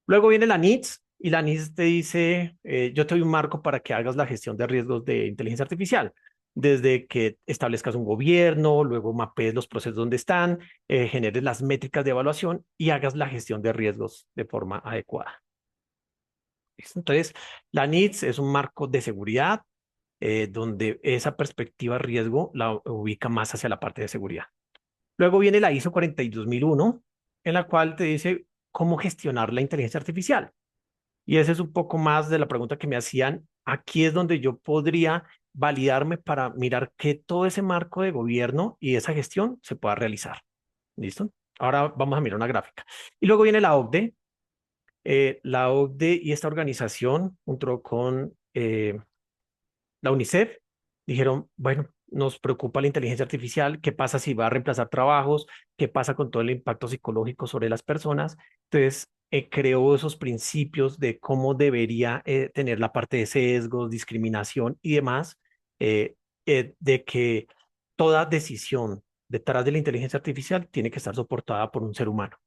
Luego viene la NITS y la NITS te dice, yo te doy un marco para que hagas la gestión de riesgos de inteligencia artificial, desde que establezcas un gobierno, luego mapees los procesos donde están, generes las métricas de evaluación y hagas la gestión de riesgos de forma adecuada. ¿Listo? Entonces, la NITS es un marco de seguridad donde esa perspectiva de riesgo la ubica más hacia la parte de seguridad. Luego viene la ISO 42001, en la cual te dice cómo gestionar la inteligencia artificial. Y ese es un poco más de la pregunta que me hacían. Aquí es donde yo podría validarme para mirar que todo ese marco de gobierno y esa gestión se pueda realizar. ¿Listo? Ahora vamos a mirar una gráfica. Y luego viene la OCDE. La OCDE y esta organización, junto con la UNICEF, dijeron, bueno, nos preocupa la inteligencia artificial, ¿qué pasa si va a reemplazar trabajos? ¿Qué pasa con todo el impacto psicológico sobre las personas? Entonces, creó esos principios de cómo debería tener la parte de sesgos, discriminación y demás, eh, de que toda decisión detrás de la inteligencia artificial tiene que estar soportada por un ser humano.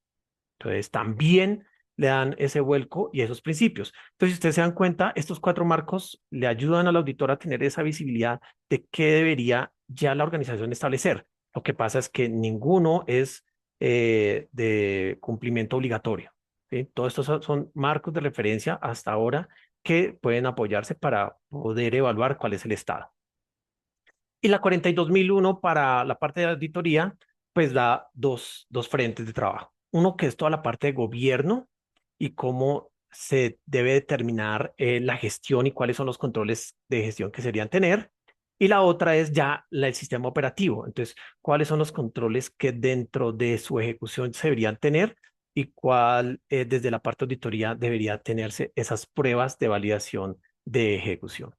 Entonces, también le dan ese vuelco y esos principios. Entonces, si ustedes se dan cuenta, estos cuatro marcos le ayudan al auditor a tener esa visibilidad de qué debería ya la organización establecer. Lo que pasa es que ninguno es de cumplimiento obligatorio. ¿Sí? Todos estos son marcos de referencia hasta ahora que pueden apoyarse para poder evaluar cuál es el estado. Y la 42001 para la parte de auditoría, pues da dos frentes de trabajo. Uno que es toda la parte de gobierno y cómo se debe determinar la gestión y cuáles son los controles de gestión que serían tener. Y la otra es ya el sistema operativo. Entonces, cuáles son los controles que dentro de su ejecución se deberían tener y cuál desde la parte de auditoría debería tenerse esas pruebas de validación de ejecución.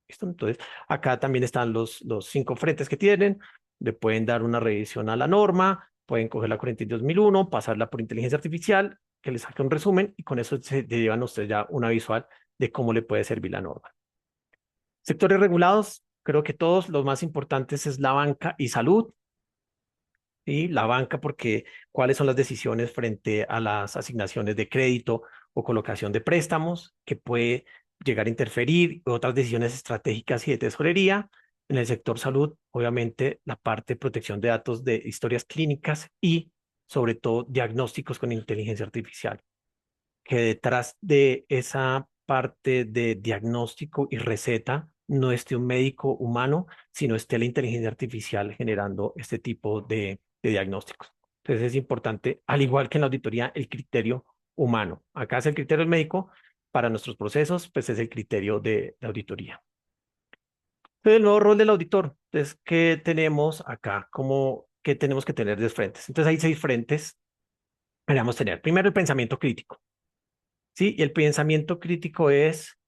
¿Listo? Entonces, acá también están los cinco frentes que tienen. Le pueden dar una revisión a la norma, pueden coger la 42001, pasarla por inteligencia artificial, que les saque un resumen y con eso se llevan ustedes ya una visual de cómo le puede servir la norma. Sectores regulados, creo que todos los más importantes es la banca y salud. ¿Sí? La banca porque cuáles son las decisiones frente a las asignaciones de crédito o colocación de préstamos que puede llegar a interferir, otras decisiones estratégicas y de tesorería. En el sector salud, obviamente, la parte de protección de datos de historias clínicas y sobre todo diagnósticos con inteligencia artificial, que detrás de esa parte de diagnóstico y receta no esté un médico humano, sino esté la inteligencia artificial generando este tipo de diagnósticos. Entonces es importante, al igual que en la auditoría, el criterio humano. Acá es el criterio del médico, para nuestros procesos, pues es el criterio de auditoría. Entonces, el nuevo rol del auditor. Entonces, ¿qué tenemos acá? ¿Qué tenemos que tener de frentes? Entonces, hay 6 frentes que debemos tener. Primero, el pensamiento crítico. ¿Sí? Y el pensamiento crítico es,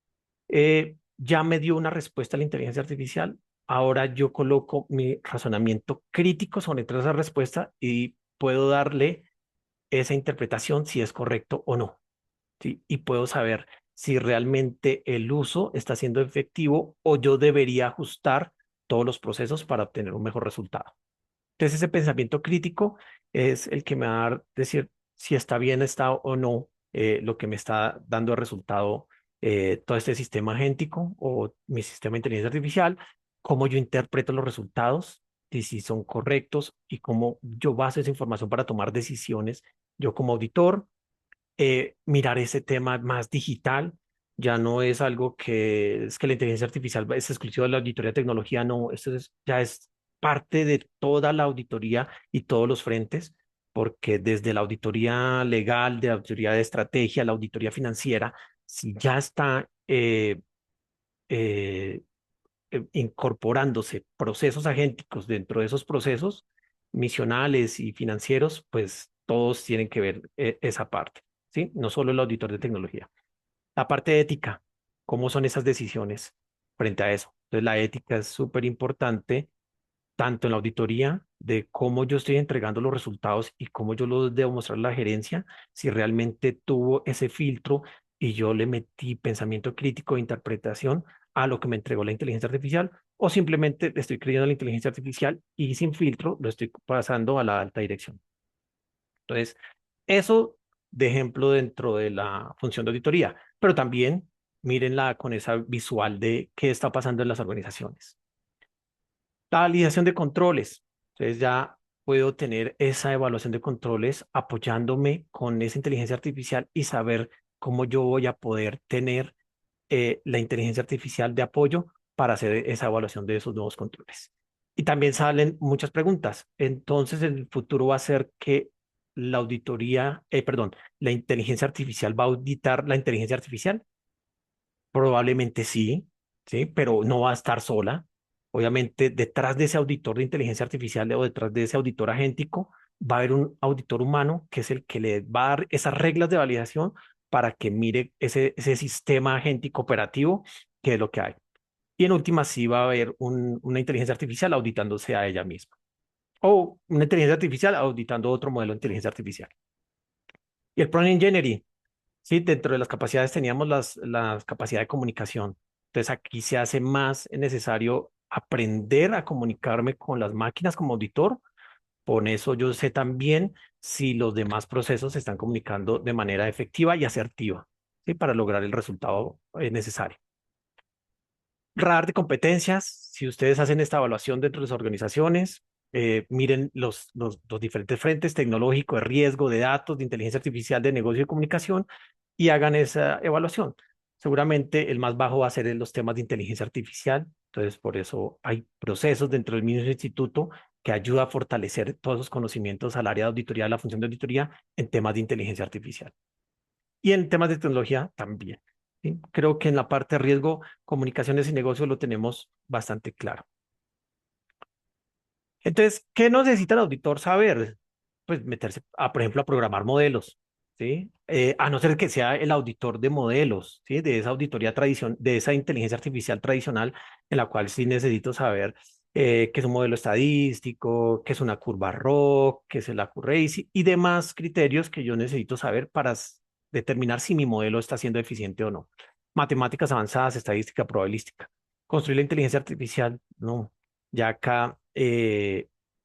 ya me dio una respuesta a la inteligencia artificial, ahora yo coloco mi razonamiento crítico sobre toda esa respuesta y puedo darle esa interpretación si es correcto o no. ¿Sí? Y puedo saber si realmente el uso está siendo efectivo o yo debería ajustar todos los procesos para obtener un mejor resultado. Entonces, ese pensamiento crítico es el que me va a dar decir si está bien está o no lo que me está dando de resultado todo este sistema agéntico o mi sistema de inteligencia artificial, cómo yo interpreto los resultados y si son correctos y cómo yo baso esa información para tomar decisiones. Yo como auditor, mirar ese tema más digital. Ya no es algo que es que la inteligencia artificial es exclusiva de la auditoría de tecnología, no, ya es parte de toda la auditoría y todos los frentes, porque desde la auditoría legal, de la auditoría de estrategia, la auditoría financiera, si ya está eh, incorporándose procesos agénticos dentro de esos procesos misionales y financieros, pues todos tienen que ver esa parte, ¿sí? No solo el auditor de tecnología. La parte ética, ¿cómo son esas decisiones frente a eso? Entonces, la ética es súper importante tanto en la auditoría de cómo yo estoy entregando los resultados y cómo yo los debo mostrar a la gerencia, si realmente tuvo ese filtro y yo le metí pensamiento crítico e interpretación a lo que me entregó la inteligencia artificial, o simplemente le estoy creyendo a la inteligencia artificial y sin filtro lo estoy pasando a la alta dirección. Entonces, eso de ejemplo dentro de la función de auditoría, pero también mírenla con esa visual de qué está pasando en las organizaciones. La validación de controles. Entonces ya puedo tener esa evaluación de controles apoyándome con esa inteligencia artificial y saber cómo yo voy a poder tener la inteligencia artificial de apoyo para hacer esa evaluación de esos nuevos controles. Y también salen muchas preguntas. Entonces, el futuro va a ser que la auditoría, perdón, la inteligencia artificial va a auditar la inteligencia artificial. Probablemente sí, sí, pero no va a estar sola. Obviamente, detrás de ese auditor de inteligencia artificial o detrás de ese auditor agéntico, va a haber un auditor humano que es el que le va a dar esas reglas de validación para que mire ese sistema agéntico operativo, que es lo que hay. Y en última, sí va a haber una inteligencia artificial auditándose a ella misma. O una inteligencia artificial auditando otro modelo de inteligencia artificial. Y el prompt engineering, sí, dentro de las capacidades teníamos las capacidades de comunicación. Entonces aquí se hace más necesario aprender a comunicarme con las máquinas como auditor. Con eso yo sé también si los demás procesos se están comunicando de manera efectiva y asertiva, ¿sí? Para lograr el resultado necesario. Radar de competencias, si ustedes hacen esta evaluación dentro de las organizaciones, miren los diferentes frentes tecnológico, de riesgo, de datos, de inteligencia artificial, de negocio y comunicación y hagan esa evaluación. Seguramente el más bajo va a ser en los temas de inteligencia artificial. Entonces, por eso hay procesos dentro del mismo instituto que ayuda a fortalecer todos esos conocimientos al área de auditoría, la función de auditoría en temas de inteligencia artificial. Y en temas de tecnología también. ¿Sí? Creo que en la parte de riesgo, comunicaciones y negocios lo tenemos bastante claro. Entonces, ¿qué necesita el auditor saber? Pues meterse, por ejemplo, a programar modelos, ¿sí? A no ser que sea el auditor de modelos, ¿sí? De esa auditoría tradicional, de esa inteligencia artificial tradicional, en la cual sí necesito saber qué es un modelo estadístico, qué es una curva ROC, qué es el accuracy y demás criterios que yo necesito saber para determinar si mi modelo está siendo eficiente o no. Matemáticas avanzadas, estadística, probabilística. Construir la inteligencia artificial, no. Ya acá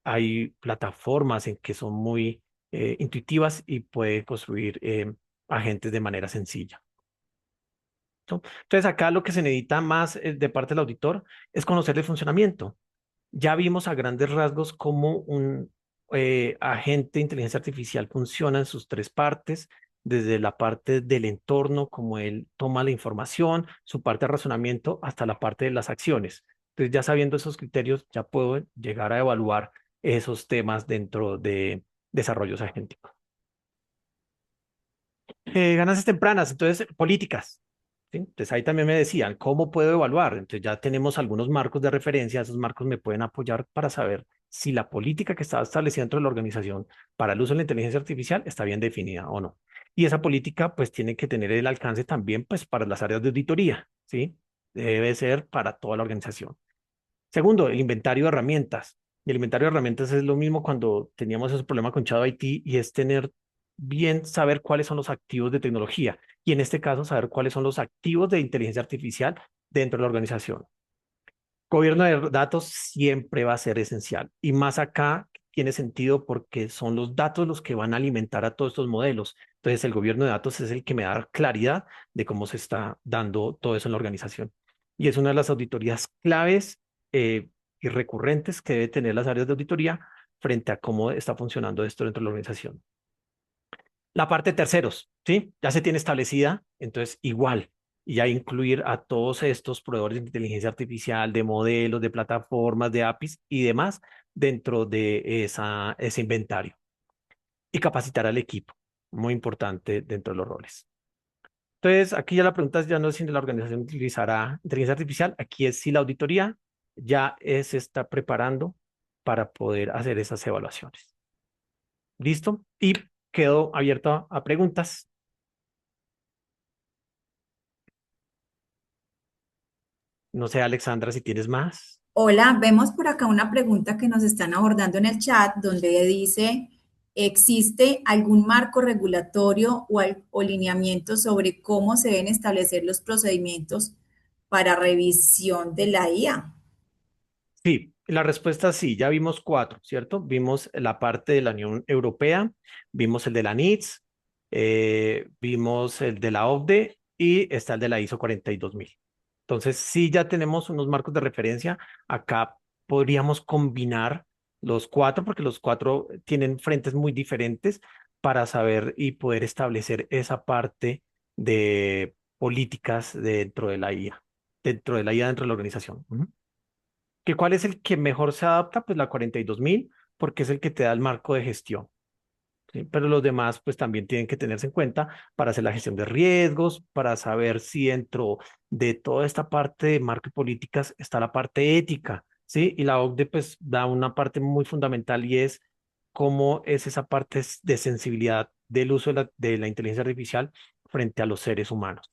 hay plataformas en que son muy intuitivas y puede construir agentes de manera sencilla, ¿no? Entonces, acá lo que se necesita más de parte del auditor es conocer el funcionamiento. Ya vimos a grandes rasgos cómo un agente de inteligencia artificial funciona en sus tres partes, desde la parte del entorno, como él toma la información, su parte de razonamiento, hasta la parte de las acciones. Entonces, ya sabiendo esos criterios, ya puedo llegar a evaluar esos temas dentro de desarrollos agénticos. Ganancias tempranas, entonces, políticas. ¿Sí? Entonces ahí también me decían, ¿cómo puedo evaluar? Entonces ya tenemos algunos marcos de referencia, esos marcos me pueden apoyar para saber si la política que está establecida dentro de la organización para el uso de la inteligencia artificial está bien definida o no. Y esa política pues tiene que tener el alcance también pues para las áreas de auditoría, ¿sí? Debe ser para toda la organización. Segundo, el inventario de herramientas. Y el inventario de herramientas es lo mismo cuando teníamos ese problema con ChatGPT y es tener bien saber cuáles son los activos de tecnología y en este caso saber cuáles son los activos de inteligencia artificial dentro de la organización. Gobierno de datos siempre va a ser esencial y más acá tiene sentido porque son los datos los que van a alimentar a todos estos modelos. Entonces el gobierno de datos es el que me da claridad de cómo se está dando todo eso en la organización. Y es una de las auditorías claves y recurrentes que debe tener las áreas de auditoría frente a cómo está funcionando esto dentro de la organización. La parte de terceros, ¿sí? Ya se tiene establecida, entonces igual, y ya incluir a todos estos proveedores de inteligencia artificial, de modelos, de plataformas, de APIs y demás dentro de ese inventario. Y capacitar al equipo, muy importante dentro de los roles. Entonces, aquí ya la pregunta ya no es si la organización utilizará inteligencia artificial, aquí es si la auditoría ya se está preparando para poder hacer esas evaluaciones. ¿Listo? Y quedo abierto a preguntas. No sé, Alexandra, si tienes más. Hola, vemos por acá una pregunta que nos están abordando en el chat donde dice, ¿existe algún marco regulatorio o lineamiento sobre cómo se deben establecer los procedimientos para revisión de la IA? Sí, la respuesta es sí, ya vimos cuatro, ¿cierto? Vimos la parte de la Unión Europea, vimos el de la NITS, vimos el de la OCDE y está el de la ISO 42000. Entonces, sí, ya tenemos unos marcos de referencia. Acá podríamos combinar los cuatro porque los cuatro tienen frentes muy diferentes para saber y poder establecer esa parte de políticas dentro de la IA, dentro de la IA, dentro de la organización. Ujú. ¿Que cuál es el que mejor se adapta? Pues la 42000, porque es el que te da el marco de gestión, ¿sí? Pero los demás, pues también tienen que tenerse en cuenta para hacer la gestión de riesgos, para saber si dentro de toda esta parte de marco y políticas está la parte ética, ¿sí? Y la OCDE, pues, da una parte muy fundamental y es cómo es esa parte de sensibilidad del uso de la inteligencia artificial frente a los seres humanos.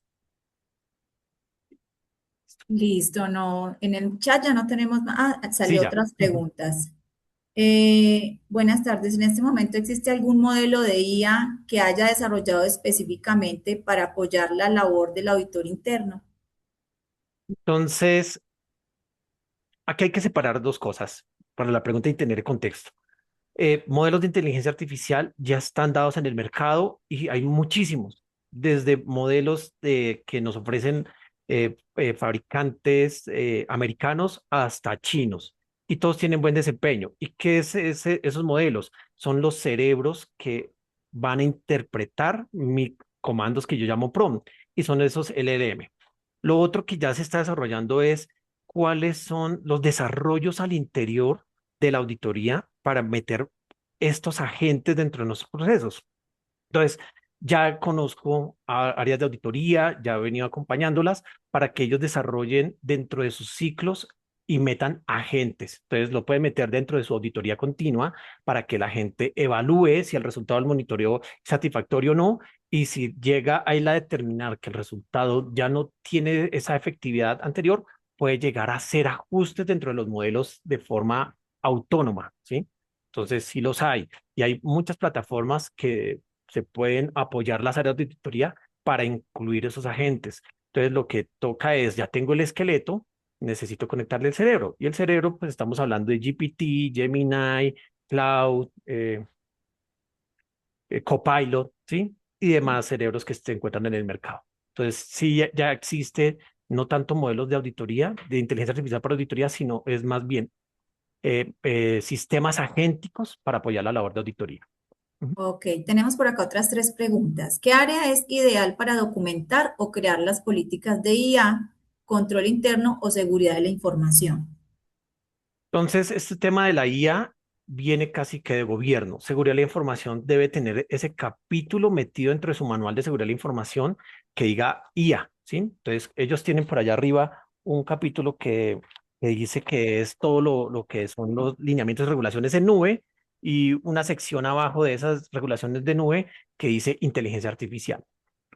Listo, no, en el chat ya no tenemos más. Ah, Sí, salió ya. otras Ujú. preguntas. Buenas tardes. ¿En este momento existe algún modelo de IA que haya desarrollado específicamente para apoyar la labor del auditor interno? Entonces, aquí hay que separar dos cosas para la pregunta y tener contexto. Modelos de inteligencia artificial ya están dados en el mercado y hay muchísimos, desde modelos que nos ofrecen fabricantes americanos hasta chinos, y todos tienen buen desempeño. ¿Y qué es esos modelos? Son los cerebros que van a interpretar mi comandos que yo llamo prompt, y son esos LLM. Lo otro que ya se está desarrollando es cuáles son los desarrollos al interior de la auditoría para meter estos agentes dentro de nuestros procesos. Entonces, ya conozco áreas de auditoría, ya he venido acompañándolas para que ellos desarrollen dentro de sus ciclos y metan agentes. Entonces, lo pueden meter dentro de su auditoría continua para que la gente evalúe si el resultado del monitoreo es satisfactorio o no. Y si llega a él a determinar que el resultado ya no tiene esa efectividad anterior, puede llegar a hacer ajustes dentro de los modelos de forma autónoma, ¿sí? Entonces, sí los hay. Y hay muchas plataformas que se pueden apoyar las áreas de auditoría para incluir esos agentes. Entonces, lo que toca es, ya tengo el esqueleto, necesito conectarle el cerebro. Y el cerebro, pues estamos hablando de GPT, Gemini, Cloud, Copilot, ¿sí? Y demás cerebros que se encuentran en el mercado. Entonces, sí, ya existe no tanto modelos de auditoría, de inteligencia artificial para auditoría, sino es más bien sistemas agénticos para apoyar la labor de auditoría. Ujú. Ok, tenemos por acá otras tres preguntas. ¿Qué área es ideal para documentar o crear las políticas de IA, control interno o seguridad de la información? Entonces, este tema de la IA viene casi que de gobierno. Seguridad de la información debe tener ese capítulo metido dentro de su manual de seguridad de la información que diga IA, ¿sí? Entonces, ellos tienen por allá arriba un capítulo que dice que es todo lo que son los lineamientos y regulaciones en nube y una sección abajo de esas regulaciones de nube que dice inteligencia artificial.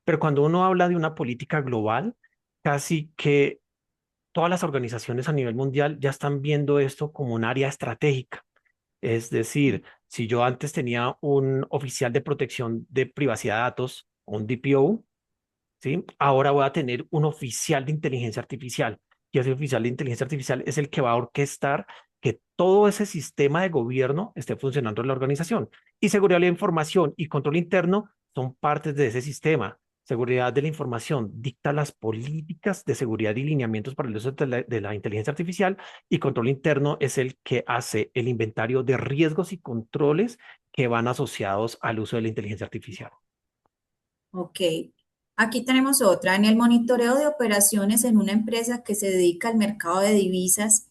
Pero cuando uno habla de una política global, casi que todas las organizaciones a nivel mundial ya están viendo esto como un área estratégica. Es decir, si yo antes tenía un oficial de protección de privacidad de datos, un DPO, ¿sí? Ahora voy a tener un oficial de inteligencia artificial. Y ese oficial de inteligencia artificial es el que va a orquestar que todo ese sistema de gobierno esté funcionando en la organización. Y seguridad de la información y control interno son partes de ese sistema. Seguridad de la información dicta las políticas de seguridad y lineamientos para el uso de la inteligencia artificial, y control interno es el que hace el inventario de riesgos y controles que van asociados al uso de la inteligencia artificial. Ok, aquí tenemos otra. En el monitoreo de operaciones en una empresa que se dedica al mercado de divisas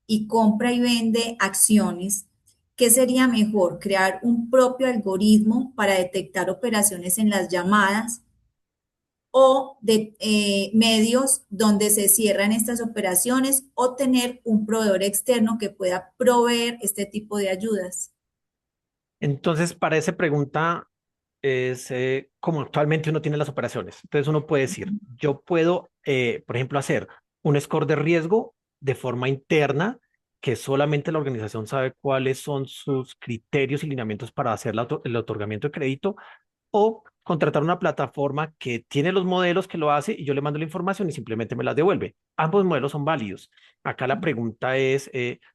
y compra y vende acciones, ¿qué sería mejor? ¿Crear un propio algoritmo para detectar operaciones en las llamadas o de medios donde se cierran estas operaciones o tener un proveedor externo que pueda proveer este tipo de ayudas? Entonces, para esa pregunta es como actualmente uno tiene las operaciones. Entonces, uno puede decir, yo puedo, por ejemplo, hacer un score de riesgo de forma interna, que solamente la organización sabe cuáles son sus criterios y lineamientos para hacer el otorgamiento de crédito, o contratar una plataforma que tiene los modelos que lo hace y yo le mando la información y simplemente me las devuelve. Ambos modelos son válidos. Acá la pregunta es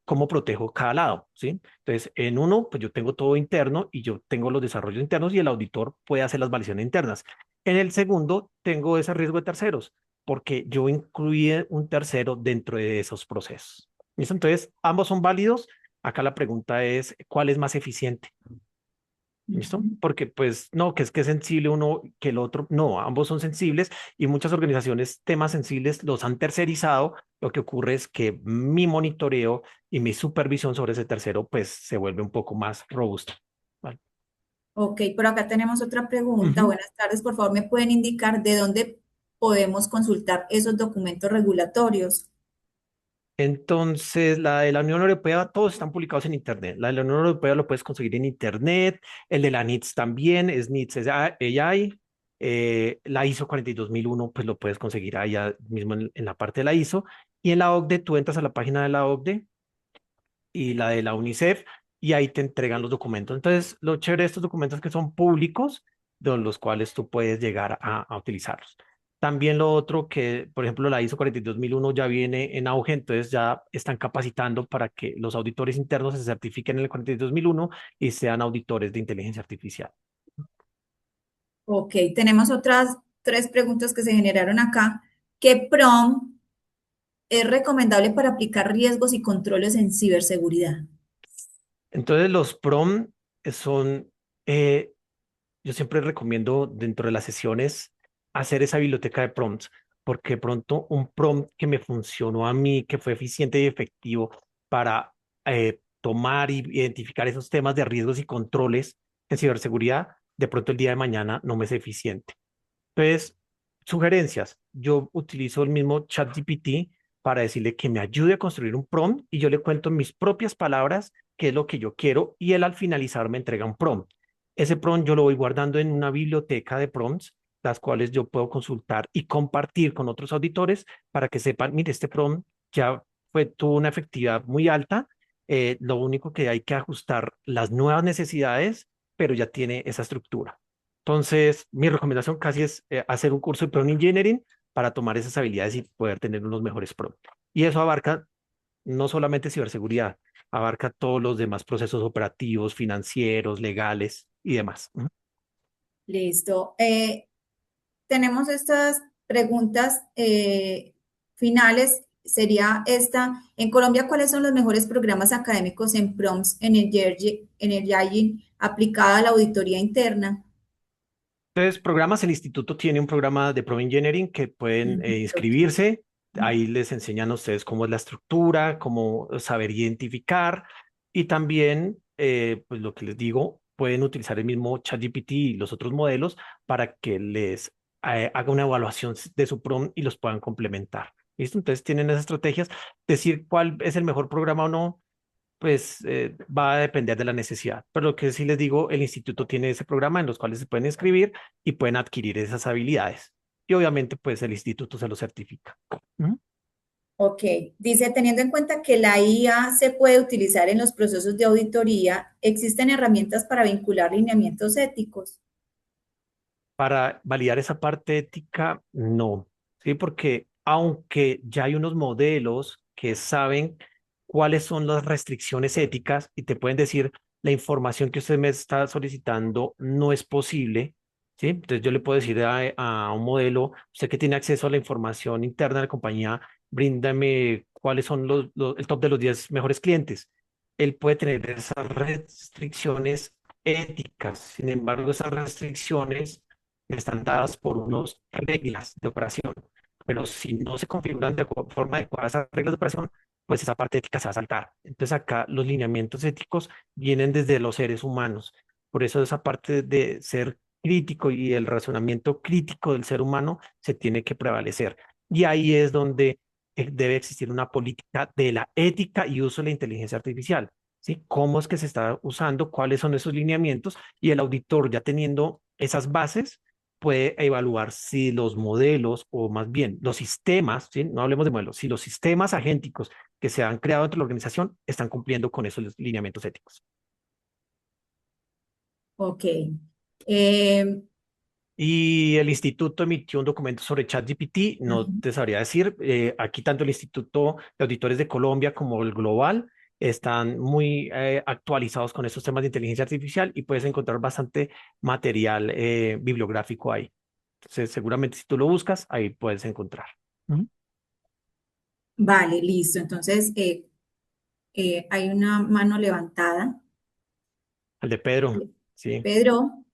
cómo protejo cada lado, ¿sí? Entonces, en uno, pues yo tengo todo interno y yo tengo los desarrollos internos y el auditor puede hacer las validaciones internas. En el segundo, tengo ese riesgo de terceros, porque yo incluí un tercero dentro de esos procesos. ¿Listo? Entonces, ambos son válidos. Acá la pregunta es, ¿cuál es más eficiente? ¿Listo? Ujú. Porque pues no, que es sensible uno que el otro, no, ambos son sensibles y muchas organizaciones temas sensibles los han tercerizado. Lo que ocurre es que mi monitoreo y mi supervisión sobre ese tercero pues se vuelve un poco más robusta. ¿Vale? Ok, por acá tenemos otra pregunta. Ujú. Buenas tardes, por favor, ¿me pueden indicar de dónde podemos consultar esos documentos regulatorios? Entonces, la de la Unión Europea, todos están publicados en Internet. La de la Unión Europea lo puedes conseguir en Internet, el de la NITS también, es NITS AI. La ISO 42001, pues lo puedes conseguir allá mismo en la parte de la ISO. Y en la OCDE, tú entras a la página de la OCDE y la de la UNICEF, y ahí te entregan los documentos. Entonces, lo chévere de estos documentos es que son públicos, de los cuales tú puedes llegar a utilizarlos. También lo otro que, por ejemplo, la ISO 42001 ya viene en auge, entonces ya están capacitando para que los auditores internos se certifiquen en el 42001 y sean auditores de inteligencia artificial. Ok, tenemos otras tres preguntas que se generaron acá. ¿Qué prompt es recomendable para aplicar riesgos y controles en ciberseguridad? Entonces, los PROM son, eh, yo siempre recomiendo dentro de las sesiones hacer esa biblioteca de prompts, porque de pronto un prompt que me funcionó a mí, que fue eficiente y efectivo para tomar y identificar esos temas de riesgos y controles en ciberseguridad, de pronto el día de mañana no me es eficiente. Entonces, sugerencias. Yo utilizo el mismo ChatGPT para decirle que me ayude a construir un prompt y yo le cuento en mis propias palabras qué es lo que yo quiero y él al finalizar me entrega un prompt. Ese prompt yo lo voy guardando en una biblioteca de prompts, las cuales yo puedo consultar y compartir con otros auditores para que sepan, mire, este prompt ya tuvo una efectividad muy alta. Lo único que hay que ajustar las nuevas necesidades, pero ya tiene esa estructura. Entonces, mi recomendación casi es hacer un curso de prompt engineering para tomar esas habilidades y poder tener unos mejores prompts. Y eso abarca no solamente ciberseguridad, abarca todos los demás procesos operativos, financieros, legales y demás. Ujú. Listo. Tenemos estas preguntas finales. Sería esta. En Colombia, ¿cuáles son los mejores programas académicos en prompts Energizing aplicada a la auditoría interna? Entonces, programas, el instituto tiene un programa de prompt engineering que pueden Ujú, inscribirse. Ahí les enseñan a ustedes cómo es la estructura, cómo saber identificar y también, pues lo que les digo, pueden utilizar el mismo ChatGPT y los otros modelos para que les haga una evaluación de su prompt y los puedan complementar. ¿Listo? Entonces tienen esas estrategias. Decir cuál es el mejor programa o no, pues va a depender de la necesidad. Pero lo que sí les digo, el instituto tiene ese programa en los cuales se pueden inscribir y pueden adquirir esas habilidades. Y obviamente, pues el instituto se lo certifica. Ujú. Ok, dice, teniendo en cuenta que la IA se puede utilizar en los procesos de auditoría, ¿existen herramientas para vincular lineamientos éticos? Para validar esa parte ética, no, ¿sí? Porque aunque ya hay unos modelos que saben cuáles son las restricciones éticas y te pueden decir, la información que usted me está solicitando no es posible, ¿sí? Entonces yo le puedo decir a un modelo, usted que tiene acceso a la información interna de la compañía, bríndame cuáles son el top de los 10 mejores clientes. Él puede tener esas restricciones éticas, sin embargo, esas restricciones están dadas por unas reglas de operación, pero si no se configuran de forma adecuada esas reglas de operación, pues esa parte ética se va a saltar. Entonces acá los lineamientos éticos vienen desde los seres humanos. Por eso esa parte de ser crítico y el razonamiento crítico del ser humano se tiene que prevalecer. Y ahí es donde debe existir una política de la ética y uso de la inteligencia artificial. ¿Sí? ¿Cómo es que se está usando? ¿Cuáles son esos lineamientos? Y el auditor, ya teniendo esas bases, puede evaluar si los modelos, o más bien los sistemas, ¿sí? No hablemos de modelos, si los sistemas agénticos que se han creado dentro de la organización están cumpliendo con esos lineamientos éticos. Ok. Eh, Y el instituto emitió un documento sobre ChatGPT, no ujú. te sabría decir, aquí tanto el Instituto de Auditores de Colombia como el Global están muy actualizados con estos temas de inteligencia artificial y puedes encontrar bastante material bibliográfico ahí. Entonces, seguramente si tú lo buscas, ahí puedes encontrar. Ujú. Vale, listo. Entonces, hay una mano levantada. El de Pedro, sí. Pedro,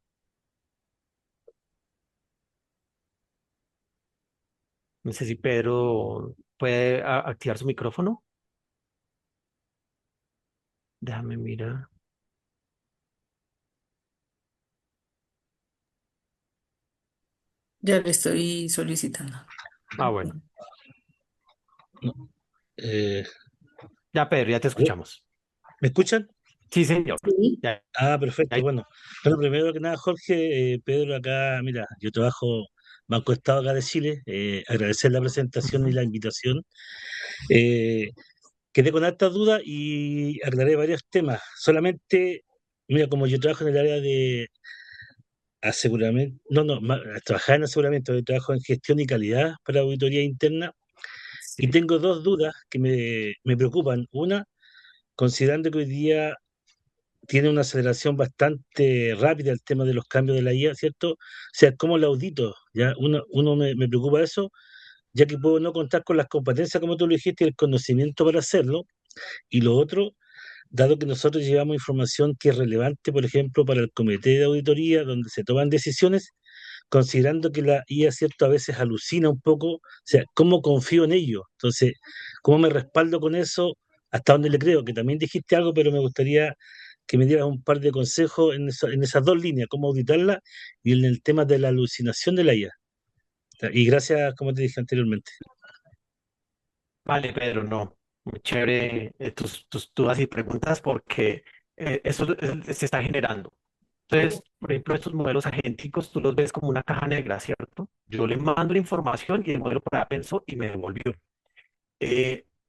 No sé si Pedro puede activar su micrófono. Déjame mirar. Ya le estoy solicitando. Ah, bueno. No, eh, Ya, Pedro, ya te ¿aló? escuchamos. ¿Me escuchan? Sí, señor. sí. Ya, Perfecto. ya. Bueno, primero que nada, Jorge, Pedro, acá, mira, yo trabajo Banco Estado acá de Chile. Agradecer la presentación y Ujú. la invitación. Eh, Quedé con hartas dudas y aclaré varios temas. Solamente, mira, como yo trabajo en el área de aseguramiento, trabajar en aseguramiento, yo trabajo en gestión y calidad para auditoría interna y Sí, tengo dos dudas que me preocupan. Una, considerando que hoy día tiene una aceleración bastante rápida el tema de los cambios de la IA, ¿cierto? O sea, ¿cómo lo audito? ¿Ya? Me preocupa eso, ya que puedo no contar con las competencias, como tú lo dijiste, y el conocimiento para hacerlo. Y lo otro, dado que nosotros llevamos información que es relevante, por ejemplo, para el comité de auditoría, donde se toman decisiones, considerando que la IA, ¿cierto? A veces alucina un poco, o sea, ¿cómo confío en ello? Entonces, ¿cómo me respaldo con eso? ¿Hasta dónde le creo? Que también dijiste algo, pero me gustaría que me dieras un par de consejos en esas dos líneas, cómo auditarla y en el tema de la alucinación de la IA. Y gracias, como te dije anteriormente. vale, Pedro, no. Muy chévere tus dudas y preguntas porque eso se está generando. Entonces, por ejemplo, estos modelos agénticos, tú los ves como una caja negra, ¿cierto? Yo le mando la información y el modelo por ahí pensó y me devolvió.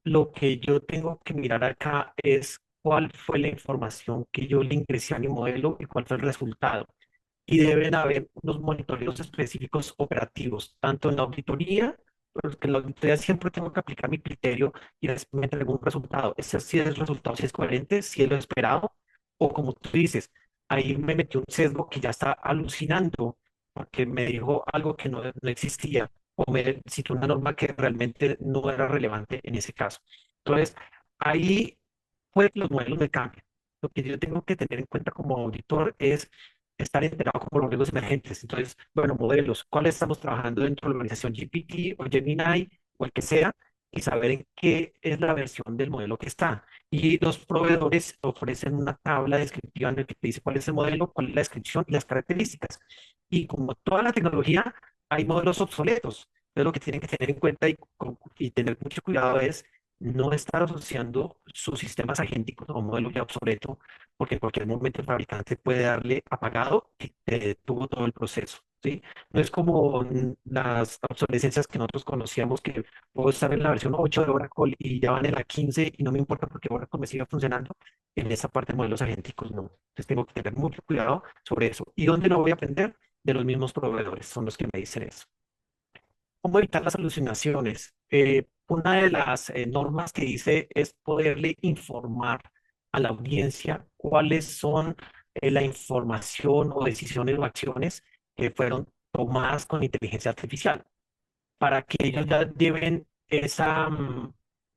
Lo que yo tengo que mirar acá es cuál fue la información que yo le ingresé a mi modelo y cuál fue el resultado. Y deben haber unos monitoreos específicos operativos, tanto en la auditoría, porque en la auditoría siempre tengo que aplicar mi criterio y después me entrego un resultado. Ese si es el resultado, si es coherente, si es lo esperado, o como tú dices, ahí me metió un sesgo que ya está alucinando, porque me dijo algo que no existía, o me citó una norma que realmente no era relevante en ese caso. Entonces, ahí puede que los modelos me cambien. Lo que yo tengo que tener en cuenta como auditor es estar enterado con los modelos emergentes. Entonces, bueno, modelos, ¿cuáles estamos trabajando dentro de la organización GPT o Gemini o el que sea? Y saber en qué es la versión del modelo que está. Y los proveedores ofrecen una tabla descriptiva en la que te dice cuál es el modelo, cuál es la descripción y las características. Y como toda la tecnología, hay modelos obsoletos. Entonces, lo que tienen que tener en cuenta y tener mucho cuidado es no estar asociando sus sistemas agénticos a un modelo ya obsoleto, porque en cualquier momento el fabricante puede darle apagado y te detuvo todo el proceso, ¿sí? No es como las obsolescencias que nosotros conocíamos, que puedo estar en la versión 8 de Oracle y ya van en la 15 y no me importa porque Oracle me siga funcionando. En esa parte de modelos agénticos no. Entonces tengo que tener mucho cuidado sobre eso. ¿Y dónde lo voy a aprender? De los mismos proveedores, son los que me dicen eso. ¿Cómo evitar las alucinaciones? Una de las normas que dice es poderle informar a la audiencia cuáles son la información o decisiones o acciones que fueron tomadas con inteligencia artificial, para que ellos ya lleven esa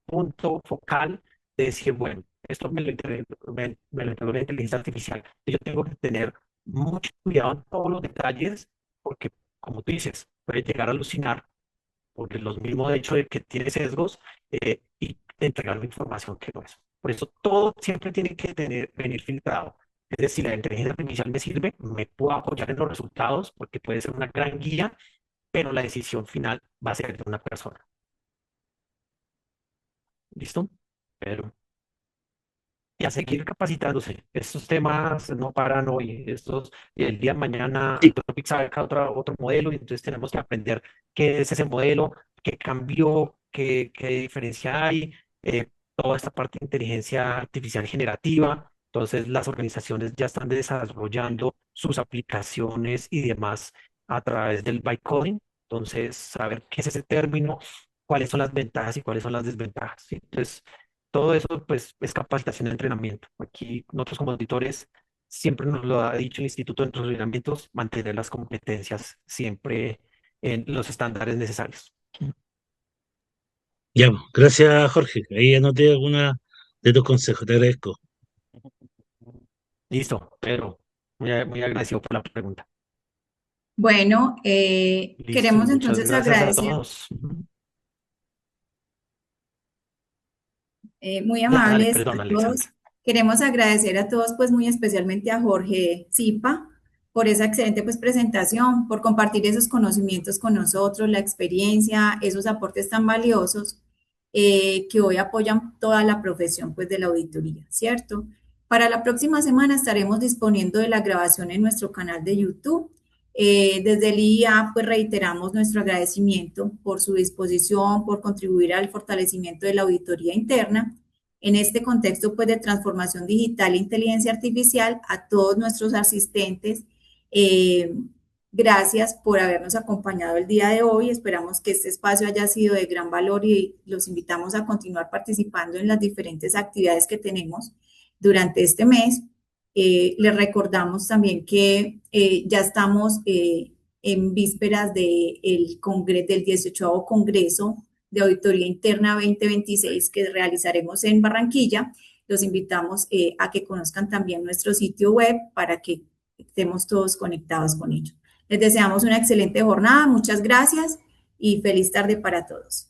punto focal de decir, bueno, esto me lo entregó la inteligencia artificial. Yo tengo que tener mucho cuidado en todos los detalles porque, como tú dices, puede llegar a alucinar por los mismos hecho de que tiene sesgos y entregar información que no es. Por eso todo siempre tiene que venir filtrado. Es decir, la inteligencia artificial me sirve, me puedo apoyar en los resultados porque puede ser una gran guía, pero la decisión final va a ser de una persona. ¿Listo? Pero y a seguir capacitándose. Estos temas no paran hoy, el día de mañana Sí, Anthropic saca otro modelo y entonces tenemos que aprender qué es ese modelo, qué cambió, qué diferencia hay, toda esta parte de inteligencia artificial generativa. Entonces las organizaciones ya están desarrollando sus aplicaciones y demás a través del bytecoding. Coding. Entonces, saber qué es ese término, cuáles son las ventajas y cuáles son las desventajas, ¿sí? Entonces, todo eso pues es capacitación y entrenamiento. Aquí nosotros como auditores siempre nos lo ha dicho el instituto de nuestros entrenamientos, mantener las competencias siempre en los estándares necesarios. ya, pues, gracias Jorge. Ahí anoté alguna de tus consejos, te agradezco. Listo, pero muy agradecido por la pregunta. Bueno, Listo, queremos muchas entonces gracias a agradecer, todos. muy Dale, amables perdón, a todos. Alexandra. Queremos agradecer a todos, pues muy especialmente a Jorge Zipa por esa excelente pues presentación, por compartir esos conocimientos con nosotros, la experiencia, esos aportes tan valiosos que hoy apoyan toda la profesión pues de la auditoría, ¿cierto? Para la próxima semana estaremos disponiendo de la grabación en nuestro canal de YouTube. Desde el IA, pues reiteramos nuestro agradecimiento por su disposición, por contribuir al fortalecimiento de la auditoría interna. En este contexto, pues de transformación digital e inteligencia artificial, a todos nuestros asistentes, eh, gracias por habernos acompañado el día de hoy. Esperamos que este espacio haya sido de gran valor y los invitamos a continuar participando en las diferentes actividades que tenemos durante este mes. Les recordamos también que ya estamos en vísperas del 18º Congreso de Auditoría Interna 2026 que realizaremos en Barranquilla. Los invitamos a que conozcan también nuestro sitio web para que estemos todos conectados con ello. Les deseamos una excelente jornada, muchas gracias y feliz tarde para todos.